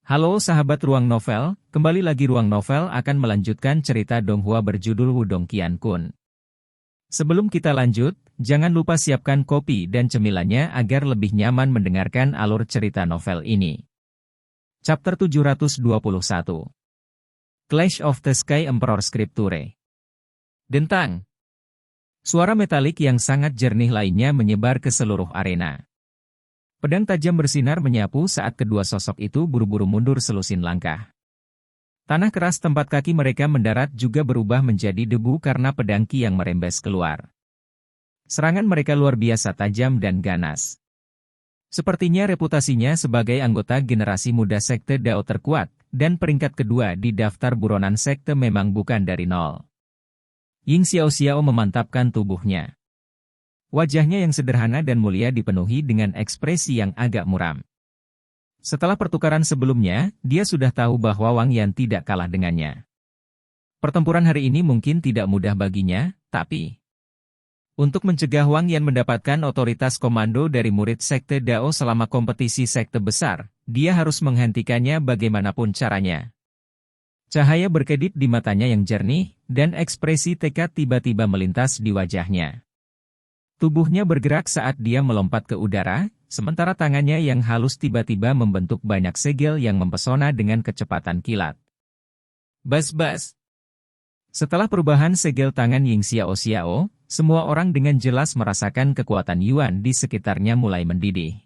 Halo sahabat Ruang Novel, kembali lagi Ruang Novel akan melanjutkan cerita Donghua berjudul Wudong Qiankun. Sebelum kita lanjut, jangan lupa siapkan kopi dan cemilannya agar lebih nyaman mendengarkan alur cerita novel ini. Chapter 721 Clash of the Sky Emperor Scripture. Dentang. Suara metalik yang sangat jernih lainnya menyebar ke seluruh arena. Pedang tajam bersinar menyapu saat kedua sosok itu buru-buru mundur selusin langkah. Tanah keras tempat kaki mereka mendarat juga berubah menjadi debu karena pedang Qi yang merembes keluar. Serangan mereka luar biasa tajam dan ganas. Sepertinya reputasinya sebagai anggota generasi muda sekte Dao terkuat, dan peringkat kedua di daftar buronan sekte memang bukan dari nol. Ying Xiao memantapkan tubuhnya. Wajahnya yang sederhana dan mulia dipenuhi dengan ekspresi yang agak muram. Setelah pertukaran sebelumnya, dia sudah tahu bahwa Wang Yan tidak kalah dengannya. Pertempuran hari ini mungkin tidak mudah baginya, tapi untuk mencegah Wang Yan mendapatkan otoritas komando dari murid sekte Dao selama kompetisi sekte besar, dia harus menghentikannya bagaimanapun caranya. Cahaya berkedip di matanya yang jernih, dan ekspresi tekad tiba-tiba melintas di wajahnya. Tubuhnya bergerak saat dia melompat ke udara, sementara tangannya yang halus tiba-tiba membentuk banyak segel yang mempesona dengan kecepatan kilat. Bas-bas. Setelah perubahan segel tangan Ying Xiao, semua orang dengan jelas merasakan kekuatan Yuan di sekitarnya mulai mendidih.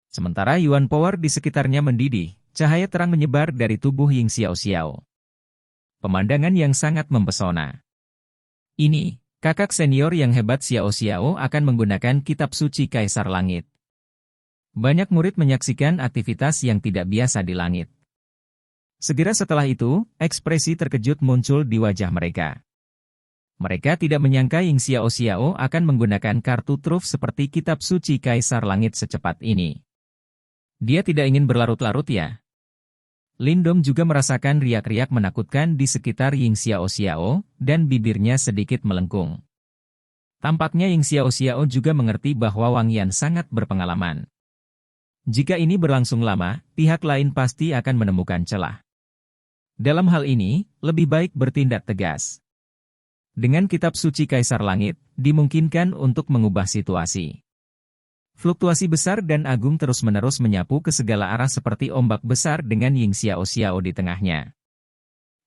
Sementara Yuan Power di sekitarnya mendidih, cahaya terang menyebar dari tubuh Ying Xiao. Pemandangan yang sangat mempesona. Ini, kakak senior yang hebat Xiao akan menggunakan kitab suci Kaisar Langit. Banyak murid menyaksikan aktivitas yang tidak biasa di langit. Segera setelah itu, ekspresi terkejut muncul di wajah mereka. Mereka tidak menyangka Ying Xiao akan menggunakan kartu truf seperti kitab suci Kaisar Langit secepat ini. Dia tidak ingin berlarut-larut ya? Lindong juga merasakan riak-riak menakutkan di sekitar Ying Xiao, dan bibirnya sedikit melengkung. Tampaknya Ying Xiao juga mengerti bahwa Wang Yan sangat berpengalaman. Jika ini berlangsung lama, pihak lain pasti akan menemukan celah. Dalam hal ini, lebih baik bertindak tegas. Dengan kitab suci Kaisar Langit, dimungkinkan untuk mengubah situasi. Fluktuasi besar dan agung terus-menerus menyapu ke segala arah seperti ombak besar dengan Ying Xiao di tengahnya.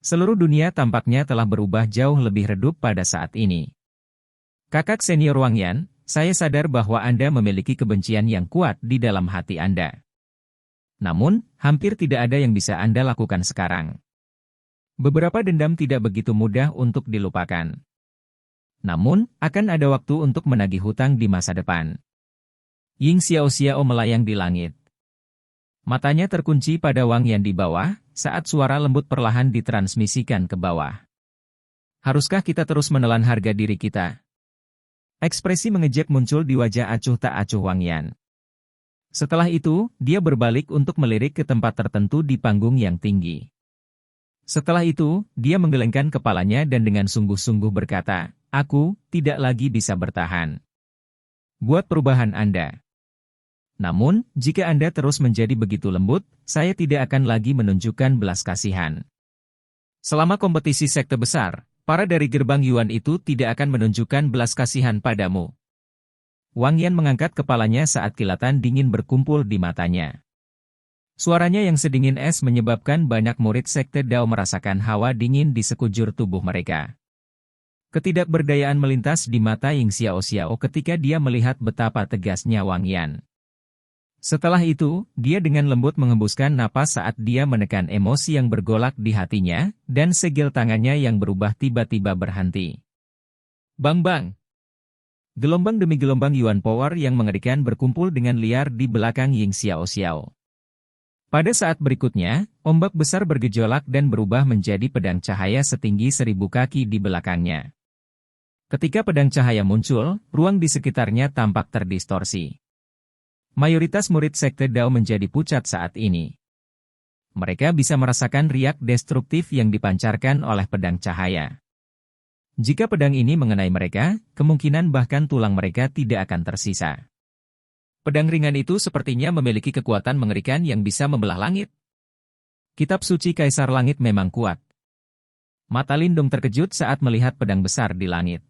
Seluruh dunia tampaknya telah berubah jauh lebih redup pada saat ini. Kakak senior Wang Yan, saya sadar bahwa Anda memiliki kebencian yang kuat di dalam hati Anda. Namun, hampir tidak ada yang bisa Anda lakukan sekarang. Beberapa dendam tidak begitu mudah untuk dilupakan. Namun, akan ada waktu untuk menagih hutang di masa depan. Ying Xiao melayang di langit. Matanya terkunci pada Wang Yan di bawah, saat suara lembut perlahan ditransmisikan ke bawah. Haruskah kita terus menelan harga diri kita? Ekspresi mengejek muncul di wajah acuh tak acuh Wang Yan. Setelah itu, dia berbalik untuk melirik ke tempat tertentu di panggung yang tinggi. Setelah itu, dia menggelengkan kepalanya dan dengan sungguh-sungguh berkata, "Aku tidak lagi bisa bertahan. Buat perubahan Anda. Namun, jika Anda terus menjadi begitu lembut, saya tidak akan lagi menunjukkan belas kasihan. Selama kompetisi sekte besar, para dari gerbang Yuan itu tidak akan menunjukkan belas kasihan padamu." Wang Yan mengangkat kepalanya saat kilatan dingin berkumpul di matanya. Suaranya yang sedingin es menyebabkan banyak murid sekte Dao merasakan hawa dingin di sekujur tubuh mereka. Ketidakberdayaan melintas di mata Ying Xiao ketika dia melihat betapa tegasnya Wang Yan. Setelah itu, dia dengan lembut menghembuskan napas saat dia menekan emosi yang bergolak di hatinya, dan segel tangannya yang berubah tiba-tiba berhenti. Bang! Gelombang demi gelombang Yuan Power yang mengerikan berkumpul dengan liar di belakang Ying Xiao. Pada saat berikutnya, ombak besar bergejolak dan berubah menjadi pedang cahaya setinggi 1000 kaki di belakangnya. Ketika pedang cahaya muncul, ruang di sekitarnya tampak terdistorsi. Mayoritas murid sekte Dao menjadi pucat saat ini. Mereka bisa merasakan riak destruktif yang dipancarkan oleh pedang cahaya. Jika pedang ini mengenai mereka, kemungkinan bahkan tulang mereka tidak akan tersisa. Pedang ringan itu sepertinya memiliki kekuatan mengerikan yang bisa membelah langit. Kitab suci Kaisar Langit memang kuat. Mata Lindong terkejut saat melihat pedang besar di langit.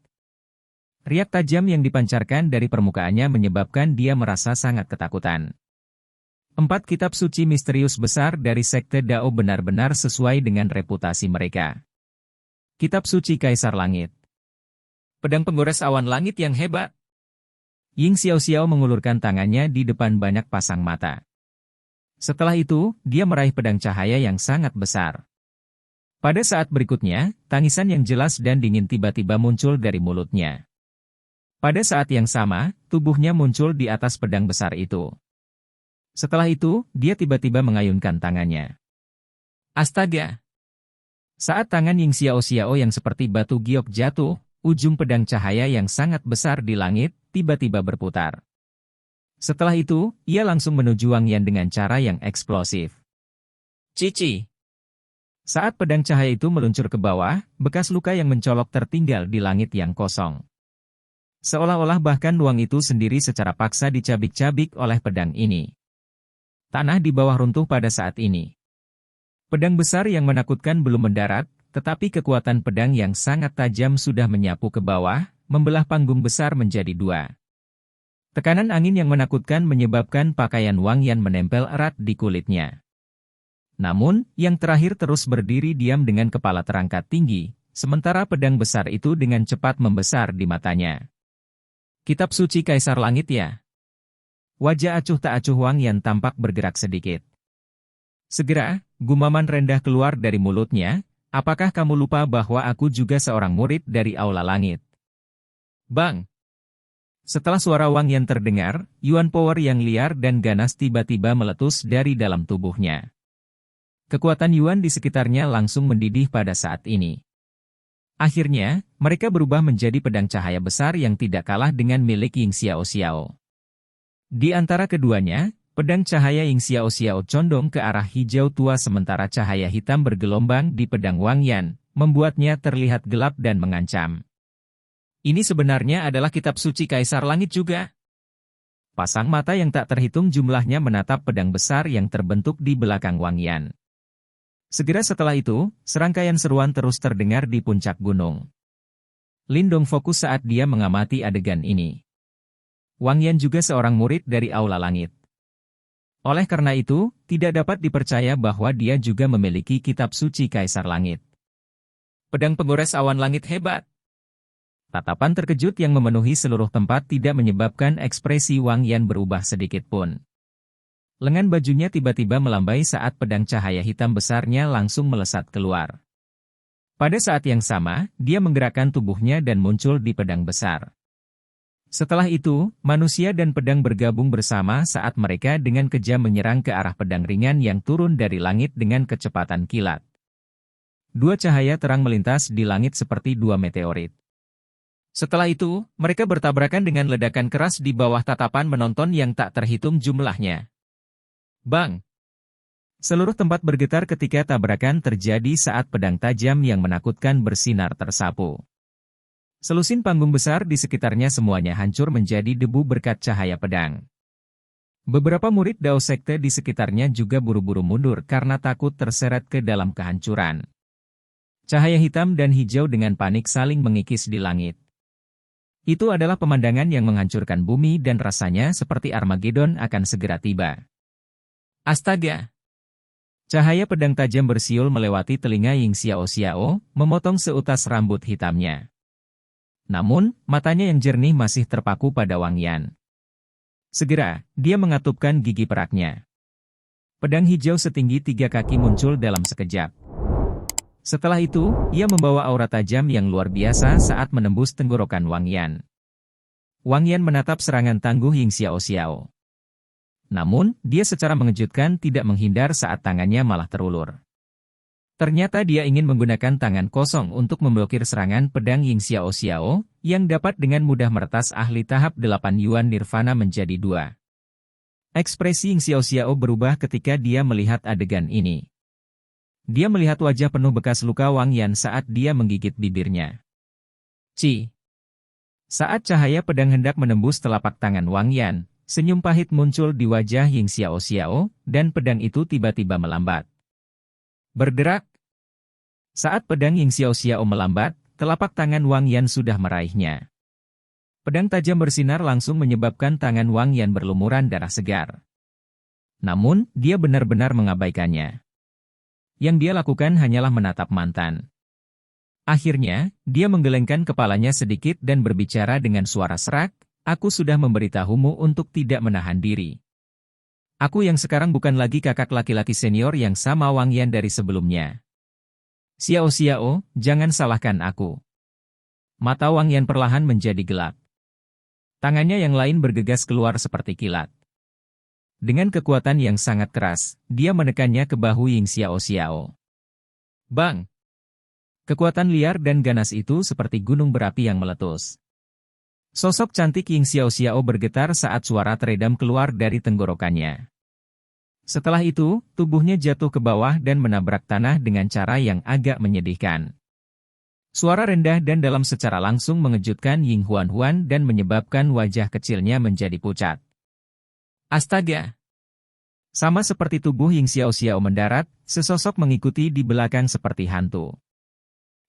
Riak tajam yang dipancarkan dari permukaannya menyebabkan dia merasa sangat ketakutan. 4 kitab suci misterius besar dari Sekte Dao benar-benar sesuai dengan reputasi mereka. Kitab suci Kaisar Langit. Pedang penggores awan langit yang hebat. Ying Xiao-Xiao mengulurkan tangannya di depan banyak pasang mata. Setelah itu, dia meraih pedang cahaya yang sangat besar. Pada saat berikutnya, tangisan yang jelas dan dingin tiba-tiba muncul dari mulutnya. Pada saat yang sama, tubuhnya muncul di atas pedang besar itu. Setelah itu, dia tiba-tiba mengayunkan tangannya. Astaga! Saat tangan Ying Xiao-Xiao yang seperti batu giok jatuh, ujung pedang cahaya yang sangat besar di langit, tiba-tiba berputar. Setelah itu, ia langsung menuju Wang Yan dengan cara yang eksplosif. Cici! Saat pedang cahaya itu meluncur ke bawah, bekas luka yang mencolok tertinggal di langit yang kosong. Seolah-olah bahkan ruang itu sendiri secara paksa dicabik-cabik oleh pedang ini. Tanah di bawah runtuh pada saat ini. Pedang besar yang menakutkan belum mendarat, tetapi kekuatan pedang yang sangat tajam sudah menyapu ke bawah, membelah panggung besar menjadi 2. Tekanan angin yang menakutkan menyebabkan pakaian Wang Yan menempel erat di kulitnya. Namun, yang terakhir terus berdiri diam dengan kepala terangkat tinggi, sementara pedang besar itu dengan cepat membesar di matanya. Kitab suci Kaisar Langit ya? Wajah acuh tak acuh Wang Yan tampak bergerak sedikit. Segera, gumaman rendah keluar dari mulutnya, apakah kamu lupa bahwa aku juga seorang murid dari Aula Langit? Bang! Setelah suara Wang Yan terdengar, Yuan Power yang liar dan ganas tiba-tiba meletus dari dalam tubuhnya. Kekuatan Yuan di sekitarnya langsung mendidih pada saat ini. Akhirnya, mereka berubah menjadi pedang cahaya besar yang tidak kalah dengan milik Ying Xiao-Xiao. Di antara keduanya, pedang cahaya Ying Xiao-Xiao condong ke arah hijau tua sementara cahaya hitam bergelombang di pedang Wang Yan, membuatnya terlihat gelap dan mengancam. Ini sebenarnya adalah kitab suci Kaisar Langit juga. Pasang mata yang tak terhitung jumlahnya menatap pedang besar yang terbentuk di belakang Wang Yan. Segera setelah itu, serangkaian seruan terus terdengar di puncak gunung. Lindong fokus saat dia mengamati adegan ini. Wang Yan juga seorang murid dari Aula Langit. Oleh karena itu, tidak dapat dipercaya bahwa dia juga memiliki kitab suci Kaisar Langit. Pedang penggores awan langit hebat. Tatapan terkejut yang memenuhi seluruh tempat tidak menyebabkan ekspresi Wang Yan berubah sedikit pun. Lengan bajunya tiba-tiba melambai saat pedang cahaya hitam besarnya langsung melesat keluar. Pada saat yang sama, dia menggerakkan tubuhnya dan muncul di pedang besar. Setelah itu, manusia dan pedang bergabung bersama saat mereka dengan kejam menyerang ke arah pedang ringan yang turun dari langit dengan kecepatan kilat. 2 cahaya terang melintas di langit seperti 2 meteorit. Setelah itu, mereka bertabrakan dengan ledakan keras di bawah tatapan menonton yang tak terhitung jumlahnya. Bang! Seluruh tempat bergetar ketika tabrakan terjadi saat pedang tajam yang menakutkan bersinar tersapu. Selusin panggung besar di sekitarnya semuanya hancur menjadi debu berkat cahaya pedang. Beberapa murid Dao Sekte di sekitarnya juga buru-buru mundur karena takut terseret ke dalam kehancuran. Cahaya hitam dan hijau dengan panik saling mengikis di langit. Itu adalah pemandangan yang menghancurkan bumi dan rasanya seperti Armageddon akan segera tiba. Astaga! Cahaya pedang tajam bersiul melewati telinga Ying Xiao-Xiao, memotong seutas rambut hitamnya. Namun, matanya yang jernih masih terpaku pada Wang Yan. Segera, dia mengatupkan gigi peraknya. Pedang hijau setinggi 3 kaki muncul dalam sekejap. Setelah itu, ia membawa aura tajam yang luar biasa saat menembus tenggorokan Wang Yan. Wang Yan menatap serangan tangguh Ying Xiao-Xiao. Namun, dia secara mengejutkan tidak menghindar saat tangannya malah terulur. Ternyata dia ingin menggunakan tangan kosong untuk memblokir serangan pedang Ying Xiao-Xiao, yang dapat dengan mudah meretas ahli tahap 8 Yuan Nirvana menjadi 2. Ekspresi Ying Xiao-Xiao berubah ketika dia melihat adegan ini. Dia melihat wajah penuh bekas luka Wang Yan saat dia menggigit bibirnya. Ci! Saat cahaya pedang hendak menembus telapak tangan Wang Yan, senyum pahit muncul di wajah Ying Xiao-Xiao, dan pedang itu tiba-tiba melambat. Berderak. Saat pedang Ying Xiao melambat, telapak tangan Wang Yan sudah meraihnya. Pedang tajam bersinar langsung menyebabkan tangan Wang Yan berlumuran darah segar. Namun, dia benar-benar mengabaikannya. Yang dia lakukan hanyalah menatap mantan. Akhirnya, dia menggelengkan kepalanya sedikit dan berbicara dengan suara serak, "Aku sudah memberitahumu untuk tidak menahan diri. Aku yang sekarang bukan lagi kakak laki-laki senior yang sama Wang Yan dari sebelumnya. Xiao, jangan salahkan aku." Mata Wang Yan perlahan menjadi gelap. Tangannya yang lain bergegas keluar seperti kilat. Dengan kekuatan yang sangat keras, dia menekannya ke bahu Ying Xiao. Bang! Kekuatan liar dan ganas itu seperti gunung berapi yang meletus. Sosok cantik Ying Xiao bergetar saat suara teredam keluar dari tenggorokannya. Setelah itu, tubuhnya jatuh ke bawah dan menabrak tanah dengan cara yang agak menyedihkan. Suara rendah dan dalam secara langsung mengejutkan Ying Huan dan menyebabkan wajah kecilnya menjadi pucat. Astaga! Sama seperti tubuh Ying Xiao mendarat, sesosok mengikuti di belakang seperti hantu.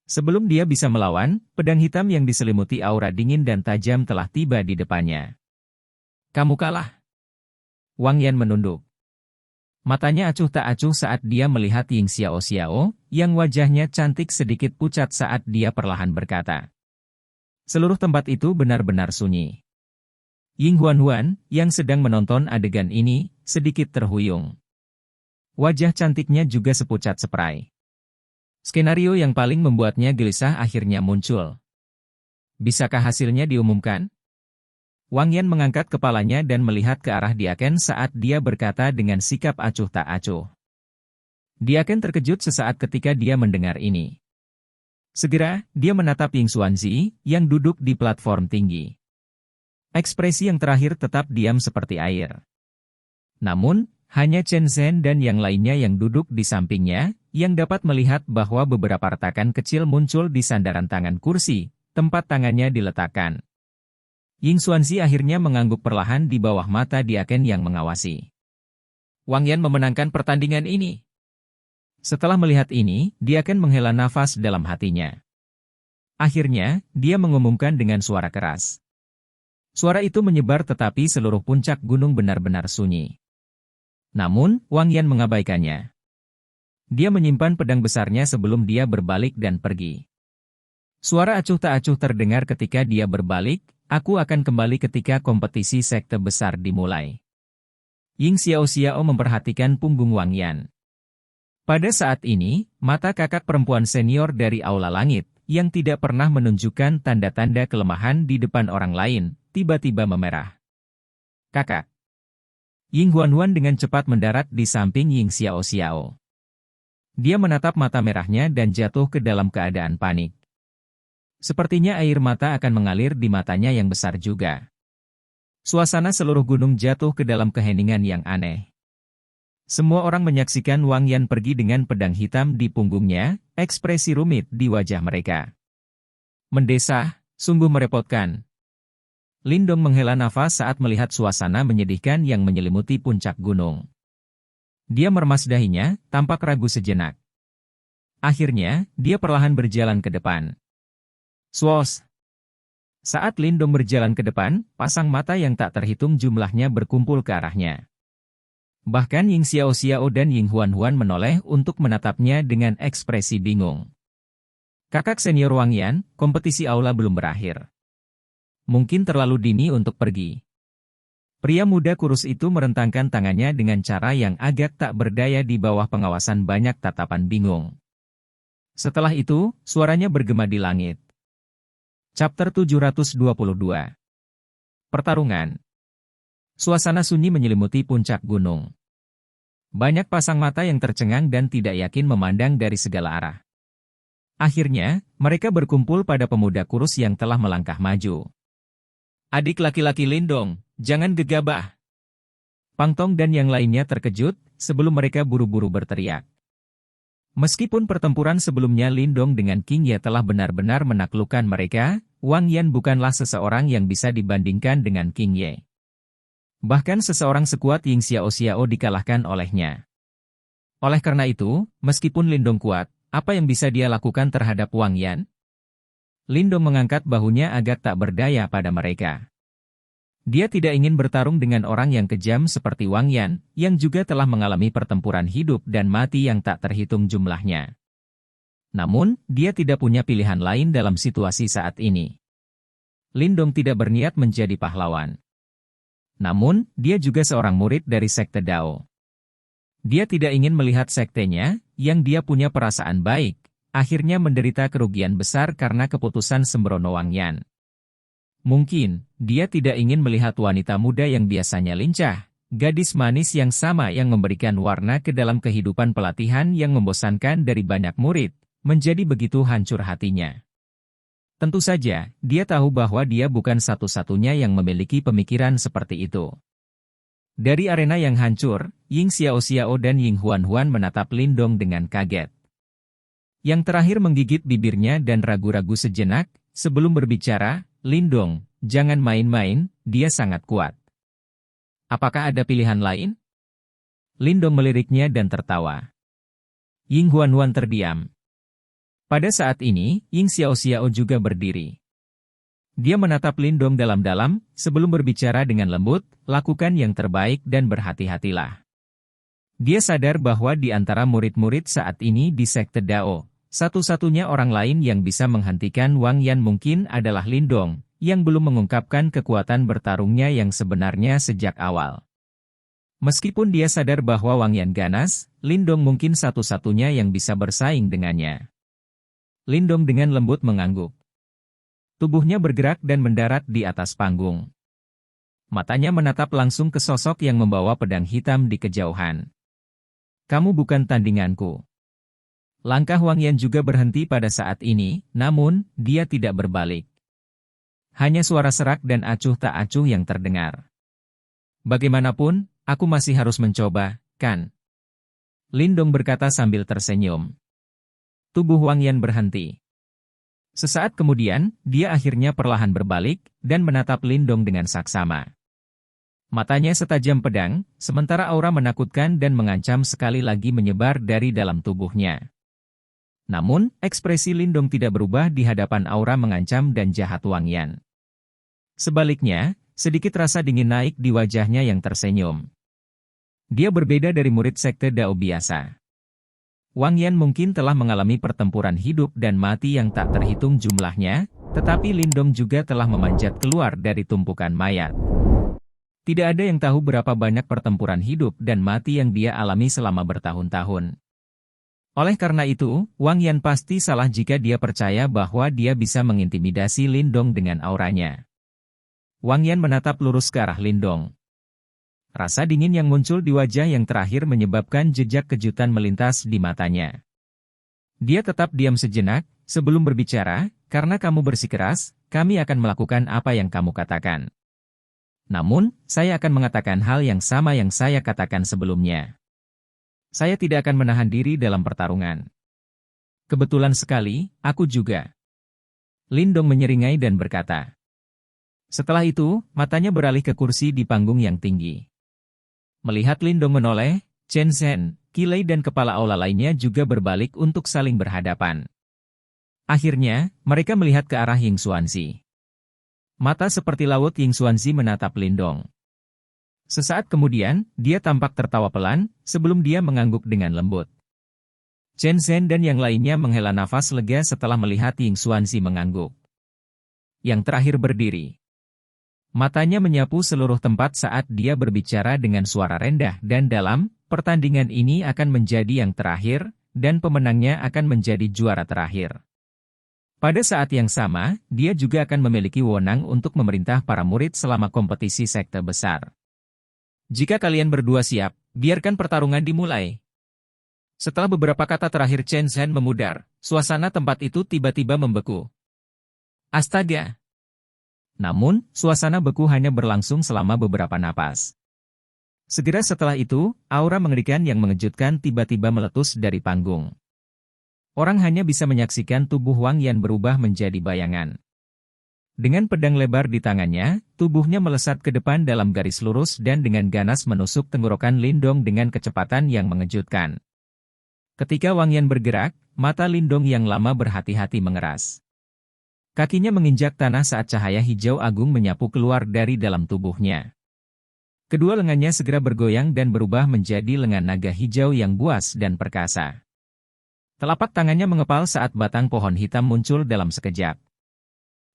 Sebelum dia bisa melawan, pedang hitam yang diselimuti aura dingin dan tajam telah tiba di depannya. "Kamu kalah." Wang Yan menunduk. Matanya acuh tak acuh saat dia melihat Ying Xiao, yang wajahnya cantik sedikit pucat saat dia perlahan berkata. Seluruh tempat itu benar-benar sunyi. Ying Huan, yang sedang menonton adegan ini, sedikit terhuyung. Wajah cantiknya juga sepucat seprai. Skenario yang paling membuatnya gelisah akhirnya muncul. Bisakah hasilnya diumumkan? Wang Yan mengangkat kepalanya dan melihat ke arah Diaken saat dia berkata dengan sikap acuh tak acuh. Diaken terkejut sesaat ketika dia mendengar ini. Segera, dia menatap Ying Xuanzi, yang duduk di platform tinggi. Ekspresi yang terakhir tetap diam seperti air. Namun, hanya Chen Zhen dan yang lainnya yang duduk di sampingnya, yang dapat melihat bahwa beberapa retakan kecil muncul di sandaran tangan kursi, tempat tangannya diletakkan. Ying Xuanzi akhirnya mengangguk perlahan di bawah mata Diaken yang mengawasi. Wang Yan memenangkan pertandingan ini. Setelah melihat ini, Diaken menghela nafas dalam hatinya. Akhirnya, dia mengumumkan dengan suara keras. Suara itu menyebar tetapi seluruh puncak gunung benar-benar sunyi. Namun, Wang Yan mengabaikannya. Dia menyimpan pedang besarnya sebelum dia berbalik dan pergi. Suara acuh tak acuh terdengar ketika dia berbalik, "Aku akan kembali ketika kompetisi sekte besar dimulai." Ying Xiao memperhatikan punggung Wang Yan. Pada saat ini, mata kakak perempuan senior dari Aula Langit, yang tidak pernah menunjukkan tanda-tanda kelemahan di depan orang lain, tiba-tiba memerah. "Kakak." Ying Huan dengan cepat mendarat di samping Ying Xiao. Dia menatap mata merahnya dan jatuh ke dalam keadaan panik. Sepertinya air mata akan mengalir di matanya yang besar juga. Suasana seluruh gunung jatuh ke dalam keheningan yang aneh. Semua orang menyaksikan Wang Yan pergi dengan pedang hitam di punggungnya, ekspresi rumit di wajah mereka. "Mendesah, sungguh merepotkan." Lindong menghela nafas saat melihat suasana menyedihkan yang menyelimuti puncak gunung. Dia meremas dahinya, tampak ragu sejenak. Akhirnya, dia perlahan berjalan ke depan. Swos! Saat Lindong berjalan ke depan, pasang mata yang tak terhitung jumlahnya berkumpul ke arahnya. Bahkan Ying Xiao dan Ying Huan menoleh untuk menatapnya dengan ekspresi bingung. "Kakak senior Wang Yan, kompetisi aula belum berakhir. Mungkin terlalu dini untuk pergi." Pria muda kurus itu merentangkan tangannya dengan cara yang agak tak berdaya di bawah pengawasan banyak tatapan bingung. Setelah itu, suaranya bergema di langit. Chapter 722. Pertarungan. Suasana sunyi menyelimuti puncak gunung. Banyak pasang mata yang tercengang dan tidak yakin memandang dari segala arah. Akhirnya, mereka berkumpul pada pemuda kurus yang telah melangkah maju. "Adik laki-laki Lindong, jangan gegabah." Pang Tong dan yang lainnya terkejut, sebelum mereka buru-buru berteriak. Meskipun pertempuran sebelumnya Lindong dengan King Ye telah benar-benar menaklukkan mereka, Wang Yan bukanlah seseorang yang bisa dibandingkan dengan King Ye. Bahkan seseorang sekuat Ying Xiao dikalahkan olehnya. Oleh karena itu, meskipun Lindong kuat, apa yang bisa dia lakukan terhadap Wang Yan? Lindong mengangkat bahunya agar tak berdaya pada mereka. Dia tidak ingin bertarung dengan orang yang kejam seperti Wang Yan, yang juga telah mengalami pertempuran hidup dan mati yang tak terhitung jumlahnya. Namun, dia tidak punya pilihan lain dalam situasi saat ini. Lindong tidak berniat menjadi pahlawan. Namun, dia juga seorang murid dari Sekte Dao. Dia tidak ingin melihat sektenya, yang dia punya perasaan baik, akhirnya menderita kerugian besar karena keputusan sembrono Wang Yan. Mungkin, dia tidak ingin melihat wanita muda yang biasanya lincah, gadis manis yang sama yang memberikan warna ke dalam kehidupan pelatihan yang membosankan dari banyak murid, menjadi begitu hancur hatinya. Tentu saja, dia tahu bahwa dia bukan satu-satunya yang memiliki pemikiran seperti itu. Dari arena yang hancur, Ying Xiao Xiao dan Ying Huan Huan menatap Lindong dengan kaget. Yang terakhir menggigit bibirnya dan ragu-ragu sejenak, sebelum berbicara, Lindong, jangan main-main, dia sangat kuat. Apakah ada pilihan lain? Lindong meliriknya dan tertawa. Ying Huan Huan terdiam. Pada saat ini, Ying Xiao Xiao juga berdiri. Dia menatap Lindong dalam-dalam, sebelum berbicara dengan lembut, lakukan yang terbaik dan berhati-hatilah. Dia sadar bahwa di antara murid-murid saat ini di Sekte Dao, satu-satunya orang lain yang bisa menghentikan Wang Yan mungkin adalah Lindong, yang belum mengungkapkan kekuatan bertarungnya yang sebenarnya sejak awal. Meskipun dia sadar bahwa Wang Yan ganas, Lindong mungkin satu-satunya yang bisa bersaing dengannya. Lindong dengan lembut mengangguk. Tubuhnya bergerak dan mendarat di atas panggung. Matanya menatap langsung ke sosok yang membawa pedang hitam di kejauhan. Kamu bukan tandinganku. Langkah Wang Yan juga berhenti pada saat ini, namun, dia tidak berbalik. Hanya suara serak dan acuh tak acuh yang terdengar. Bagaimanapun, aku masih harus mencoba, kan? Lindong berkata sambil tersenyum. Tubuh Wang Yan berhenti. Sesaat kemudian, dia akhirnya perlahan berbalik, dan menatap Lindong dengan saksama. Matanya setajam pedang, sementara aura menakutkan dan mengancam sekali lagi menyebar dari dalam tubuhnya. Namun, ekspresi Lindong tidak berubah di hadapan aura mengancam dan jahat Wang Yan. Sebaliknya, sedikit rasa dingin naik di wajahnya yang tersenyum. Dia berbeda dari murid Sekte Dao biasa. Wang Yan mungkin telah mengalami pertempuran hidup dan mati yang tak terhitung jumlahnya, tetapi Lindong juga telah memanjat keluar dari tumpukan mayat. Tidak ada yang tahu berapa banyak pertempuran hidup dan mati yang dia alami selama bertahun-tahun. Oleh karena itu, Wang Yan pasti salah jika dia percaya bahwa dia bisa mengintimidasi Lindong dengan auranya. Wang Yan menatap lurus ke arah Lindong. Rasa dingin yang muncul di wajah yang terakhir menyebabkan jejak kejutan melintas di matanya. Dia tetap diam sejenak, sebelum berbicara, karena kamu bersikeras, kami akan melakukan apa yang kamu katakan. Namun, saya akan mengatakan hal yang sama yang saya katakan sebelumnya. Saya tidak akan menahan diri dalam pertarungan. Kebetulan sekali, aku juga. Lindong menyeringai dan berkata. Setelah itu, matanya beralih ke kursi di panggung yang tinggi. Melihat Lindong menoleh, Chen Zhen, Qilei dan kepala aula lainnya juga berbalik untuk saling berhadapan. Akhirnya, mereka melihat ke arah Ying Xuanzi. Mata seperti laut Ying Xuanzi menatap Lindong. Sesaat kemudian, dia tampak tertawa pelan, sebelum dia mengangguk dengan lembut. Chen Zhen dan yang lainnya menghela nafas lega setelah melihat Ying Xuanzi mengangguk. Yang terakhir berdiri. Matanya menyapu seluruh tempat saat dia berbicara dengan suara rendah dan dalam, pertandingan ini akan menjadi yang terakhir, dan pemenangnya akan menjadi juara terakhir. Pada saat yang sama, dia juga akan memiliki wewenang untuk memerintah para murid selama kompetisi sekte besar. Jika kalian berdua siap, biarkan pertarungan dimulai. Setelah beberapa kata terakhir Chen Zhen memudar, suasana tempat itu tiba-tiba membeku. Astaga! Namun, suasana beku hanya berlangsung selama beberapa napas. Segera setelah itu, aura mengerikan yang mengejutkan tiba-tiba meletus dari panggung. Orang hanya bisa menyaksikan tubuh Wang Yan berubah menjadi bayangan. Dengan pedang lebar di tangannya, tubuhnya melesat ke depan dalam garis lurus dan dengan ganas menusuk tenggorokan Lindong dengan kecepatan yang mengejutkan. Ketika Wang Yan bergerak, mata Lindong yang lama berhati-hati mengeras. Kakinya menginjak tanah saat cahaya hijau agung menyapu keluar dari dalam tubuhnya. Kedua lengannya segera bergoyang dan berubah menjadi lengan naga hijau yang buas dan perkasa. Telapak tangannya mengepal saat batang pohon hitam muncul dalam sekejap.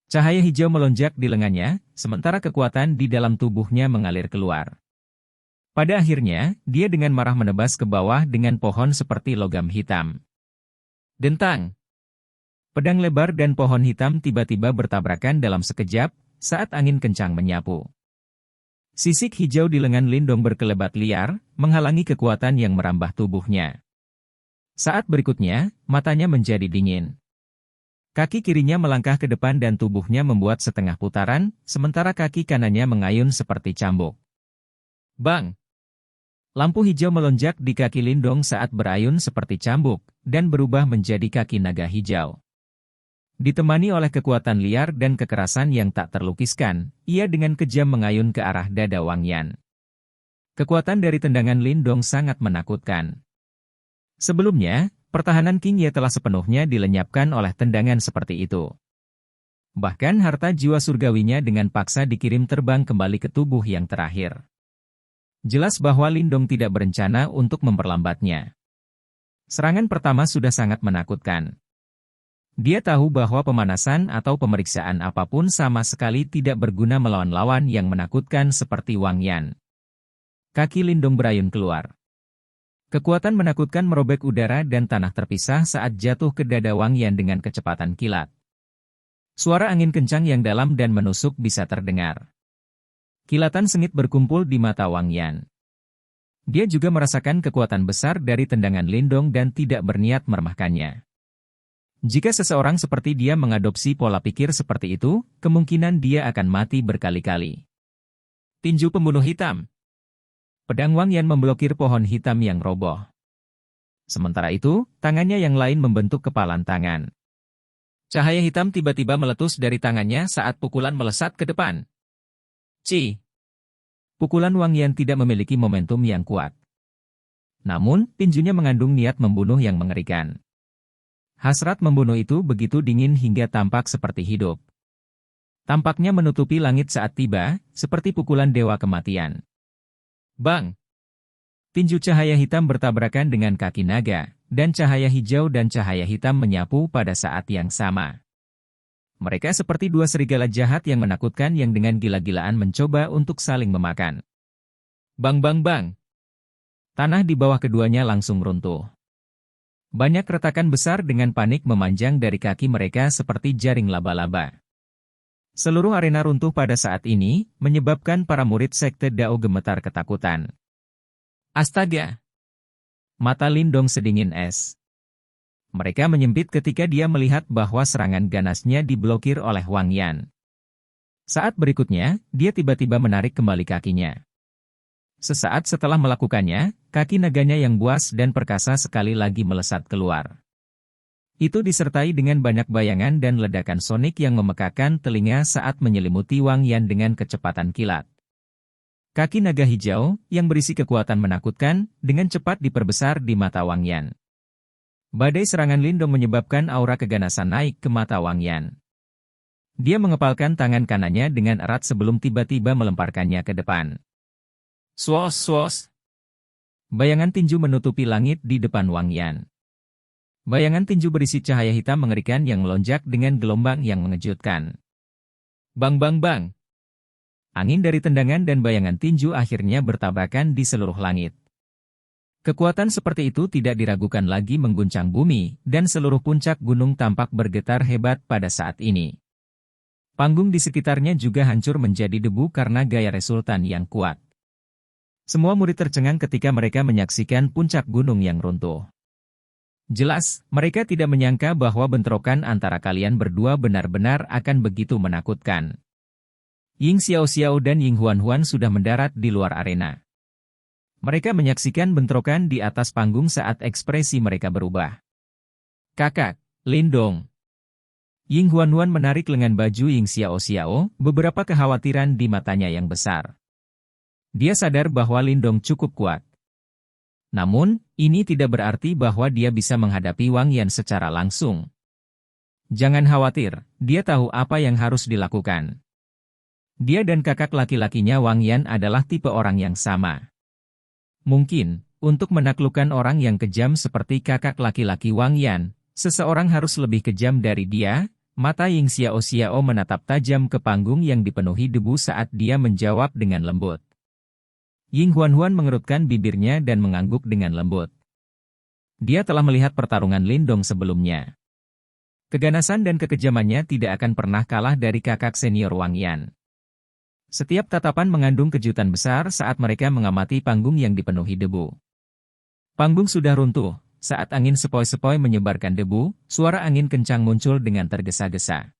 Cahaya hijau melonjak di lengannya, sementara kekuatan di dalam tubuhnya mengalir keluar. Pada akhirnya, dia dengan marah menebas ke bawah dengan pohon seperti logam hitam. Dentang! Pedang lebar dan pohon hitam tiba-tiba bertabrakan dalam sekejap, saat angin kencang menyapu. Sisik hijau di lengan Lindong berkelebat liar, menghalangi kekuatan yang merambah tubuhnya. Saat berikutnya, matanya menjadi dingin. Kaki kirinya melangkah ke depan dan tubuhnya membuat setengah putaran, sementara kaki kanannya mengayun seperti cambuk. Bang! Lampu hijau melonjak di kaki Lindong saat berayun seperti cambuk, dan berubah menjadi kaki naga hijau. Ditemani oleh kekuatan liar dan kekerasan yang tak terlukiskan, ia dengan kejam mengayun ke arah dada Wang Yan. Kekuatan dari tendangan Lindong sangat menakutkan. Sebelumnya, pertahanan King Ye telah sepenuhnya dilenyapkan oleh tendangan seperti itu. Bahkan harta jiwa surgawinya dengan paksa dikirim terbang kembali ke tubuh yang terakhir. Jelas bahwa Lindong tidak berencana untuk memperlambatnya. Serangan pertama sudah sangat menakutkan. Dia tahu bahwa pemanasan atau pemeriksaan apapun sama sekali tidak berguna melawan lawan yang menakutkan seperti Wang Yan. Kaki Lindong berayun keluar. Kekuatan menakutkan merobek udara dan tanah terpisah saat jatuh ke dada Wang Yan dengan kecepatan kilat. Suara angin kencang yang dalam dan menusuk bisa terdengar. Kilatan sengit berkumpul di mata Wang Yan. Dia juga merasakan kekuatan besar dari tendangan Lindong dan tidak berniat meremehkannya. Jika seseorang seperti dia mengadopsi pola pikir seperti itu, kemungkinan dia akan mati berkali-kali. Tinju pembunuh hitam. Pedang Wang Yan memblokir pohon hitam yang roboh. Sementara itu, tangannya yang lain membentuk kepalan tangan. Cahaya hitam tiba-tiba meletus dari tangannya saat pukulan melesat ke depan. Ci! Pukulan Wang Yan tidak memiliki momentum yang kuat. Namun, tinjunya mengandung niat membunuh yang mengerikan. Hasrat membunuh itu begitu dingin hingga tampak seperti hidup. Tampaknya menutupi langit saat tiba, seperti pukulan dewa kematian. Bang! Tinju cahaya hitam bertabrakan dengan kaki naga, dan cahaya hijau dan cahaya hitam menyapu pada saat yang sama. Mereka seperti dua serigala jahat yang menakutkan yang dengan gila-gilaan mencoba untuk saling memakan. Bang bang bang! Tanah di bawah keduanya langsung runtuh. Banyak retakan besar dengan panik memanjang dari kaki mereka seperti jaring laba-laba. Seluruh arena runtuh pada saat ini, menyebabkan para murid Sekte Dao gemetar ketakutan. Astaga! Mata Lindong sedingin es. Mereka menyempit ketika dia melihat bahwa serangan ganasnya diblokir oleh Wang Yan. Saat berikutnya, dia tiba-tiba menarik kembali kakinya. Sesaat setelah melakukannya, kaki naganya yang buas dan perkasa sekali lagi melesat keluar. Itu disertai dengan banyak bayangan dan ledakan sonik yang memekakan telinga saat menyelimuti Wang Yan dengan kecepatan kilat. Kaki naga hijau, yang berisi kekuatan menakutkan, dengan cepat diperbesar di mata Wang Yan. Badai serangan Lindong menyebabkan aura keganasan naik ke mata Wang Yan. Dia mengepalkan tangan kanannya dengan erat sebelum tiba-tiba melemparkannya ke depan. Swos swos! Bayangan tinju menutupi langit di depan Wang Yan. Bayangan tinju berisi cahaya hitam mengerikan yang melonjak dengan gelombang yang mengejutkan. Bang bang bang! Angin dari tendangan dan bayangan tinju akhirnya bertabrakan di seluruh langit. Kekuatan seperti itu tidak diragukan lagi mengguncang bumi, dan seluruh puncak gunung tampak bergetar hebat pada saat ini. Panggung di sekitarnya juga hancur menjadi debu karena gaya resultan yang kuat. Semua murid tercengang ketika mereka menyaksikan puncak gunung yang runtuh. Jelas, mereka tidak menyangka bahwa bentrokan antara kalian berdua benar-benar akan begitu menakutkan. Ying Xiao-Xiao dan Ying Huan-Huan sudah mendarat di luar arena. Mereka menyaksikan bentrokan di atas panggung saat ekspresi mereka berubah. Kakak, Lindong. Ying Huan-Huan menarik lengan baju Ying Xiao-Xiao, beberapa kekhawatiran di matanya yang besar. Dia sadar bahwa Lindong cukup kuat. Namun, ini tidak berarti bahwa dia bisa menghadapi Wang Yan secara langsung. Jangan khawatir, dia tahu apa yang harus dilakukan. Dia dan kakak laki-lakinya Wang Yan adalah tipe orang yang sama. Mungkin, untuk menaklukkan orang yang kejam seperti kakak laki-laki Wang Yan, seseorang harus lebih kejam dari dia. Mata Ying Xiao Xiao menatap tajam ke panggung yang dipenuhi debu saat dia menjawab dengan lembut. Ying Huan-Huan mengerutkan bibirnya dan mengangguk dengan lembut. Dia telah melihat pertarungan Lindong sebelumnya. Keganasan dan kekejamannya tidak akan pernah kalah dari kakak senior Wang Yan. Setiap tatapan mengandung kejutan besar saat mereka mengamati panggung yang dipenuhi debu. Panggung sudah runtuh, saat angin sepoi-sepoi menyebarkan debu, suara angin kencang muncul dengan tergesa-gesa.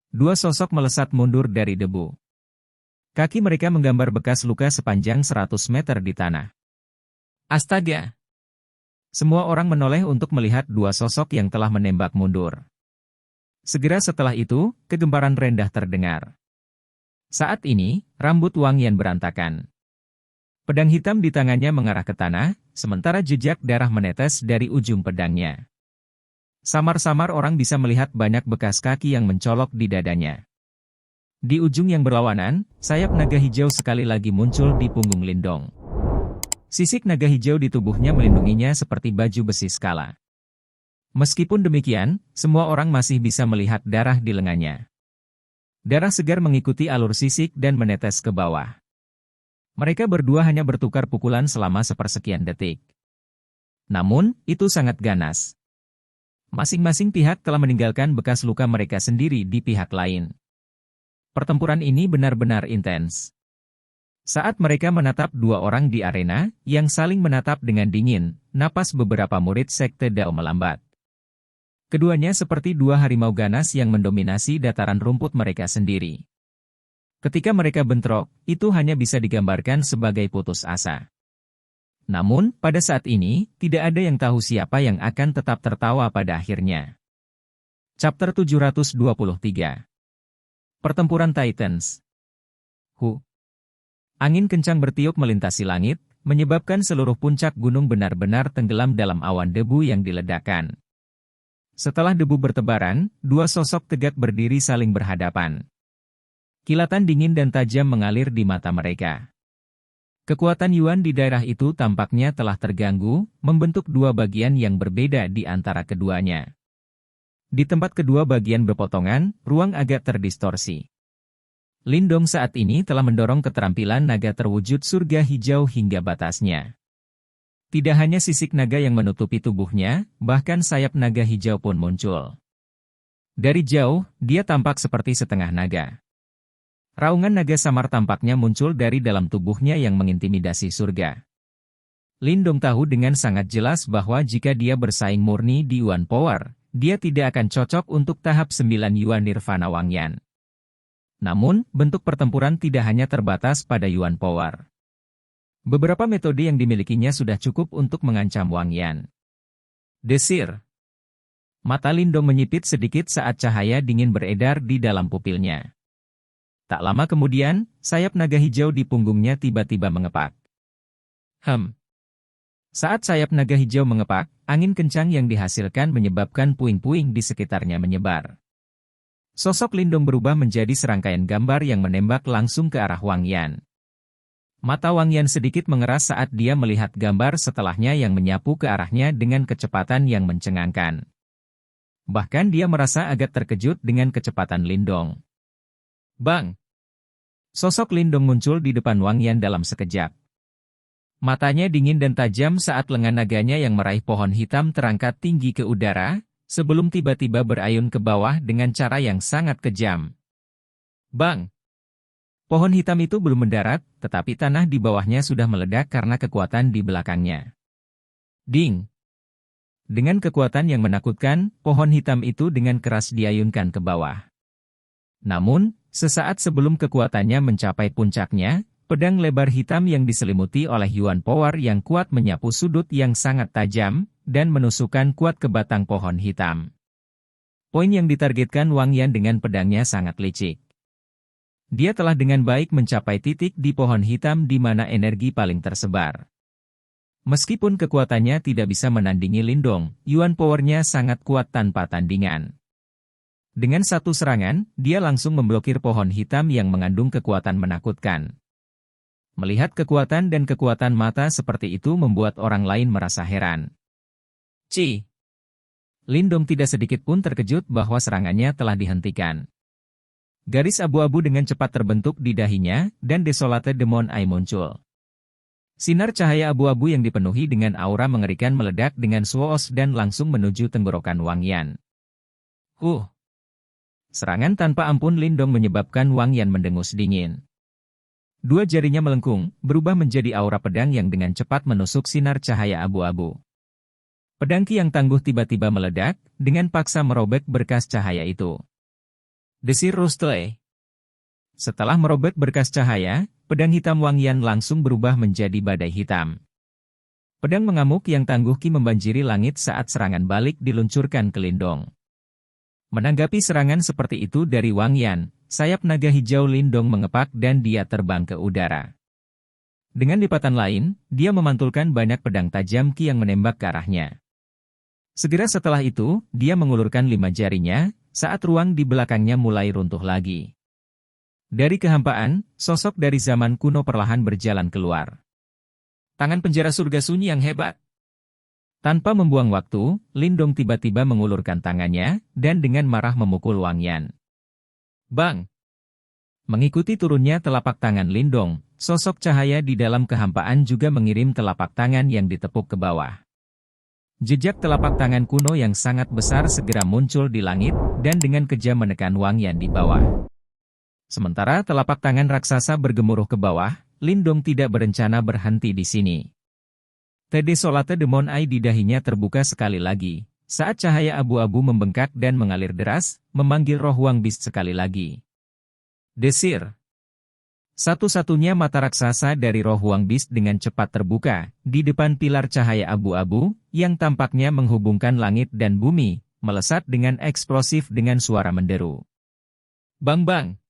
Dua sosok melesat mundur dari debu. Kaki mereka menggambar bekas luka sepanjang 100 meter di tanah. Astaga! Semua orang menoleh untuk melihat dua sosok yang telah menembak mundur. Segera setelah itu, kegemparan rendah terdengar. Saat ini, rambut Wang Yan berantakan. Pedang hitam di tangannya mengarah ke tanah, sementara jejak darah menetes dari ujung pedangnya. Samar-samar orang bisa melihat banyak bekas kaki yang mencolok di dadanya. Di ujung yang berlawanan, sayap naga hijau sekali lagi muncul di punggung Lindong. Sisik naga hijau di tubuhnya melindunginya seperti baju besi skala. Meskipun demikian, semua orang masih bisa melihat darah di lengannya. Darah segar mengikuti alur sisik dan menetes ke bawah. Mereka berdua hanya bertukar pukulan selama sepersekian detik. Namun, itu sangat ganas. Masing-masing pihak telah meninggalkan bekas luka mereka sendiri di pihak lain. Pertempuran ini benar-benar intens. Saat mereka menatap dua orang di arena, yang saling menatap dengan dingin, napas beberapa murid Sekte Dao melambat. Keduanya seperti dua harimau ganas yang mendominasi dataran rumput mereka sendiri. Ketika mereka bentrok, itu hanya bisa digambarkan sebagai putus asa. Namun, pada saat ini, tidak ada yang tahu siapa yang akan tetap tertawa pada akhirnya. Chapter 723. Pertempuran Titans. Angin kencang bertiup melintasi langit, menyebabkan seluruh puncak gunung benar-benar tenggelam dalam awan debu yang diledakkan. Setelah debu bertebaran, dua sosok tegak berdiri saling berhadapan. Kilatan dingin dan tajam mengalir di mata mereka. Kekuatan Yuan di daerah itu tampaknya telah terganggu, membentuk dua bagian yang berbeda di antara keduanya. Di tempat kedua bagian berpotongan, ruang agak terdistorsi. Lindong saat ini telah mendorong keterampilan naga terwujud surga hijau hingga batasnya. Tidak hanya sisik naga yang menutupi tubuhnya, bahkan sayap naga hijau pun muncul. Dari jauh, dia tampak seperti setengah naga. Raungan naga samar tampaknya muncul dari dalam tubuhnya yang mengintimidasi surga. Lindong tahu dengan sangat jelas bahwa jika dia bersaing murni di Yuan Power, dia tidak akan cocok untuk tahap 9 Yuan Nirvana Wang Yan. Namun, bentuk pertempuran tidak hanya terbatas pada Yuan Power. Beberapa metode yang dimilikinya sudah cukup untuk mengancam Wang Yan. Desir. Mata Lindong menyipit sedikit saat cahaya dingin beredar di dalam pupilnya. Tak lama kemudian, sayap naga hijau di punggungnya tiba-tiba mengepak. Saat sayap naga hijau mengepak, angin kencang yang dihasilkan menyebabkan puing-puing di sekitarnya menyebar. Sosok Lindong berubah menjadi serangkaian gambar yang menembak langsung ke arah Wang Yan. Mata Wang Yan sedikit mengeras saat dia melihat gambar setelahnya yang menyapu ke arahnya dengan kecepatan yang mencengangkan. Bahkan dia merasa agak terkejut dengan kecepatan Lindong. Bang! Sosok Lindong muncul di depan Wang Yan dalam sekejap. Matanya dingin dan tajam saat lengan naganya yang meraih pohon hitam terangkat tinggi ke udara, sebelum tiba-tiba berayun ke bawah dengan cara yang sangat kejam. Bang! Pohon hitam itu belum mendarat, tetapi tanah di bawahnya sudah meledak karena kekuatan di belakangnya. Ding! Dengan kekuatan yang menakutkan, pohon hitam itu dengan keras diayunkan ke bawah. Namun, sesaat sebelum kekuatannya mencapai puncaknya, pedang lebar hitam yang diselimuti oleh Yuan Power yang kuat menyapu sudut yang sangat tajam, dan menusukkan kuat ke batang pohon hitam. Poin yang ditargetkan Wang Yan dengan pedangnya sangat licik. Dia telah dengan baik mencapai titik di pohon hitam di mana energi paling tersebar. Meskipun kekuatannya tidak bisa menandingi Lindong, Yuan powernya sangat kuat tanpa tandingan. Dengan satu serangan, dia langsung memblokir pohon hitam yang mengandung kekuatan menakutkan. Melihat kekuatan dan kekuatan mata seperti itu membuat orang lain merasa heran. Lindong tidak sedikit pun terkejut bahwa serangannya telah dihentikan. Garis abu-abu dengan cepat terbentuk di dahinya, dan Desolate Demon Eye muncul. Sinar cahaya abu-abu yang dipenuhi dengan aura mengerikan meledak dengan suos dan langsung menuju tenggorokan Wang Yan. Serangan tanpa ampun Lindong menyebabkan Wang Yan mendengus dingin. Dua jarinya melengkung, berubah menjadi aura pedang yang dengan cepat menusuk sinar cahaya abu-abu. Pedang Qi yang tangguh tiba-tiba meledak, dengan paksa merobek berkas cahaya itu. Desir Rustle. Setelah merobek berkas cahaya, pedang hitam Wang Yan langsung berubah menjadi badai hitam. Pedang mengamuk yang tangguh Qi membanjiri langit saat serangan balik diluncurkan ke Lindong. Menanggapi serangan seperti itu dari Wang Yan, sayap naga hijau Lindong mengepak dan dia terbang ke udara. Dengan lipatan lain, dia memantulkan banyak pedang tajam Qi yang menembak ke arahnya. Segera setelah itu, dia mengulurkan 5 jarinya, saat ruang di belakangnya mulai runtuh lagi. Dari kehampaan, sosok dari zaman kuno perlahan berjalan keluar. Tangan penjara surga sunyi yang hebat. Tanpa membuang waktu, Lindong tiba-tiba mengulurkan tangannya, dan dengan marah memukul Wang Yan. Bang! Mengikuti turunnya telapak tangan Lindong, sosok cahaya di dalam kehampaan juga mengirim telapak tangan yang ditepuk ke bawah. Jejak telapak tangan kuno yang sangat besar segera muncul di langit, dan dengan kejam menekan Wang Yan di bawah. Sementara telapak tangan raksasa bergemuruh ke bawah, Lindong tidak berencana berhenti di sini. Desolate Demon Eye di dahinya terbuka sekali lagi, saat cahaya abu-abu membengkak dan mengalir deras, memanggil roh Wang Beast sekali lagi. Desir. Satu-satunya mata raksasa dari roh Wang Beast dengan cepat terbuka, di depan pilar cahaya abu-abu, yang tampaknya menghubungkan langit dan bumi, melesat dengan eksplosif dengan suara menderu. Bang-bang!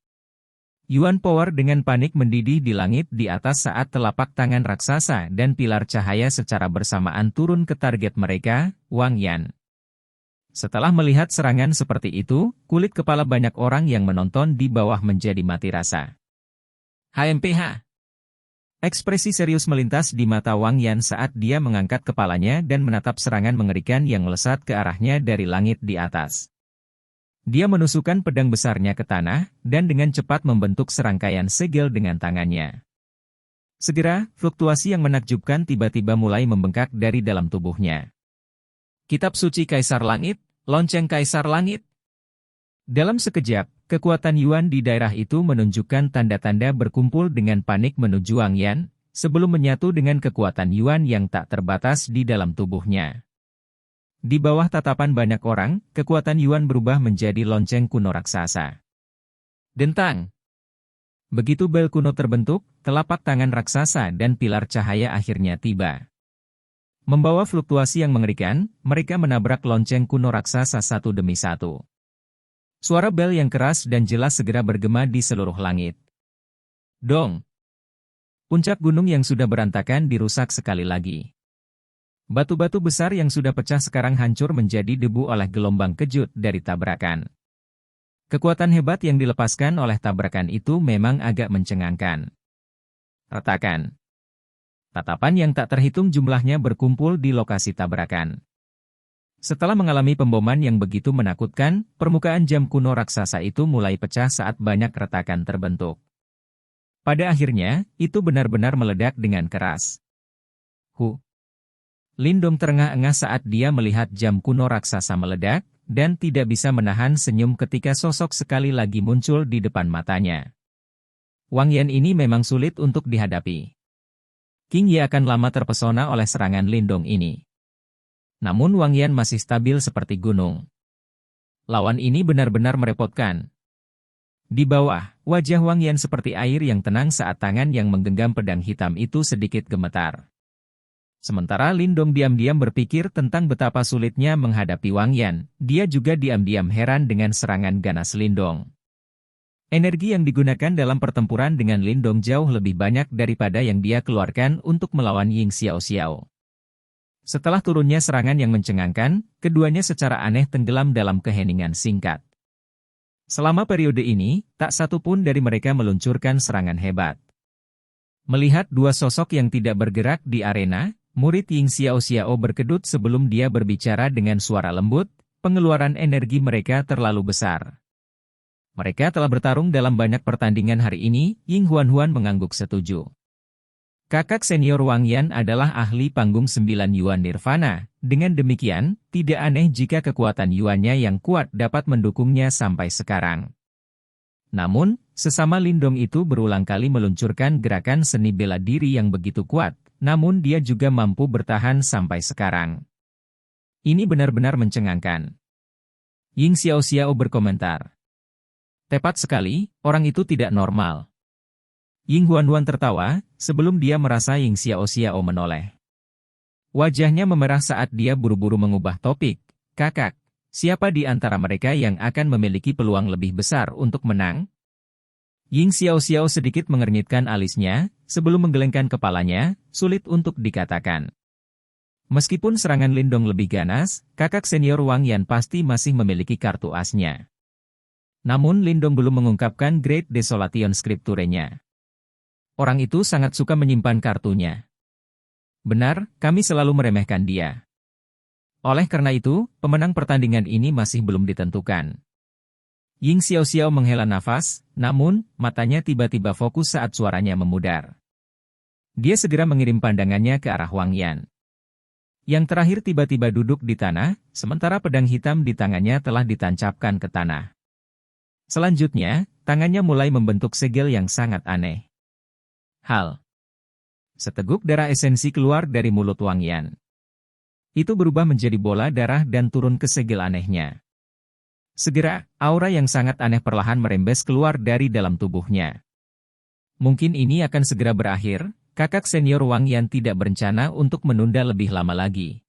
Yuan Power dengan panik mendidih di langit di atas saat telapak tangan raksasa dan pilar cahaya secara bersamaan turun ke target mereka, Wang Yan. Setelah melihat serangan seperti itu, kulit kepala banyak orang yang menonton di bawah menjadi mati rasa. HMPH. Ekspresi serius melintas di mata Wang Yan saat dia mengangkat kepalanya dan menatap serangan mengerikan yang melesat ke arahnya dari langit di atas. Dia menusukkan pedang besarnya ke tanah, dan dengan cepat membentuk serangkaian segel dengan tangannya. Segera, fluktuasi yang menakjubkan tiba-tiba mulai membengkak dari dalam tubuhnya. Kitab Suci Kaisar Langit, Lonceng Kaisar Langit. Dalam sekejap, kekuatan Yuan di daerah itu menunjukkan tanda-tanda berkumpul dengan panik menuju Wang Yan, sebelum menyatu dengan kekuatan Yuan yang tak terbatas di dalam tubuhnya. Di bawah tatapan banyak orang, kekuatan Yuan berubah menjadi lonceng kuno raksasa. Dentang! Begitu bel kuno terbentuk, telapak tangan raksasa dan pilar cahaya akhirnya tiba. Membawa fluktuasi yang mengerikan, mereka menabrak lonceng kuno raksasa satu demi satu. Suara bel yang keras dan jelas segera bergema di seluruh langit. Dong! Puncak gunung yang sudah berantakan dirusak sekali lagi. Batu-batu besar yang sudah pecah sekarang hancur menjadi debu oleh gelombang kejut dari tabrakan. Kekuatan hebat yang dilepaskan oleh tabrakan itu memang agak mencengangkan. Retakan. Tatapan yang tak terhitung jumlahnya berkumpul di lokasi tabrakan. Setelah mengalami pemboman yang begitu menakutkan, permukaan jam kuno raksasa itu mulai pecah saat banyak retakan terbentuk. Pada akhirnya, itu benar-benar meledak dengan keras. Lindong terengah-engah saat dia melihat jam kuno raksasa meledak, dan tidak bisa menahan senyum ketika sosok sekali lagi muncul di depan matanya. Wang Yan ini memang sulit untuk dihadapi. King Ye akan lama terpesona oleh serangan Lindong ini. Namun Wang Yan masih stabil seperti gunung. Lawan ini benar-benar merepotkan. Di bawah, wajah Wang Yan seperti air yang tenang saat tangan yang menggenggam pedang hitam itu sedikit gemetar. Sementara Lindong diam-diam berpikir tentang betapa sulitnya menghadapi Wang Yan, dia juga diam-diam heran dengan serangan ganas Lindong. Energi yang digunakan dalam pertempuran dengan Lindong jauh lebih banyak daripada yang dia keluarkan untuk melawan Ying Xiao Xiao. Setelah turunnya serangan yang mencengangkan, keduanya secara aneh tenggelam dalam keheningan singkat. Selama periode ini, tak satu pun dari mereka meluncurkan serangan hebat. Melihat dua sosok yang tidak bergerak di arena, murid Ying Xiao berkedut sebelum dia berbicara dengan suara lembut, pengeluaran energi mereka terlalu besar. Mereka telah bertarung dalam banyak pertandingan hari ini, Ying Huan mengangguk setuju. Kakak senior Wang Yan adalah ahli panggung 9 Yuan Nirvana. Dengan demikian, tidak aneh jika kekuatan Yuannya yang kuat dapat mendukungnya sampai sekarang. Namun, sesama Lindong itu berulang kali meluncurkan gerakan seni bela diri yang begitu kuat, namun dia juga mampu bertahan sampai sekarang. Ini benar-benar mencengangkan. Ying Xiao berkomentar. Tepat sekali, orang itu tidak normal. Ying Huan tertawa, sebelum dia merasa Ying Xiao menoleh. Wajahnya memerah saat dia buru-buru mengubah topik. Kakak, siapa di antara mereka yang akan memiliki peluang lebih besar untuk menang? Ying Xiao sedikit mengernyitkan alisnya, sebelum menggelengkan kepalanya, sulit untuk dikatakan. Meskipun serangan Lindong lebih ganas, kakak senior Wang Yan pasti masih memiliki kartu asnya. Namun Lindong belum mengungkapkan Great Desolation Scripture-nya. Orang itu sangat suka menyimpan kartunya. Benar, kami selalu meremehkan dia. Oleh karena itu, pemenang pertandingan ini masih belum ditentukan. Ying Xiao menghela nafas, namun, matanya tiba-tiba fokus saat suaranya memudar. Dia segera mengirim pandangannya ke arah Wang Yan. Yang terakhir tiba-tiba duduk di tanah, sementara pedang hitam di tangannya telah ditancapkan ke tanah. Selanjutnya, tangannya mulai membentuk segel yang sangat aneh. Seteguk darah esensi keluar dari mulut Wang Yan. Itu berubah menjadi bola darah dan turun ke segel anehnya. Segera, aura yang sangat aneh perlahan merembes keluar dari dalam tubuhnya. Mungkin ini akan segera berakhir, kakak senior Wang Yan tidak berencana untuk menunda lebih lama lagi.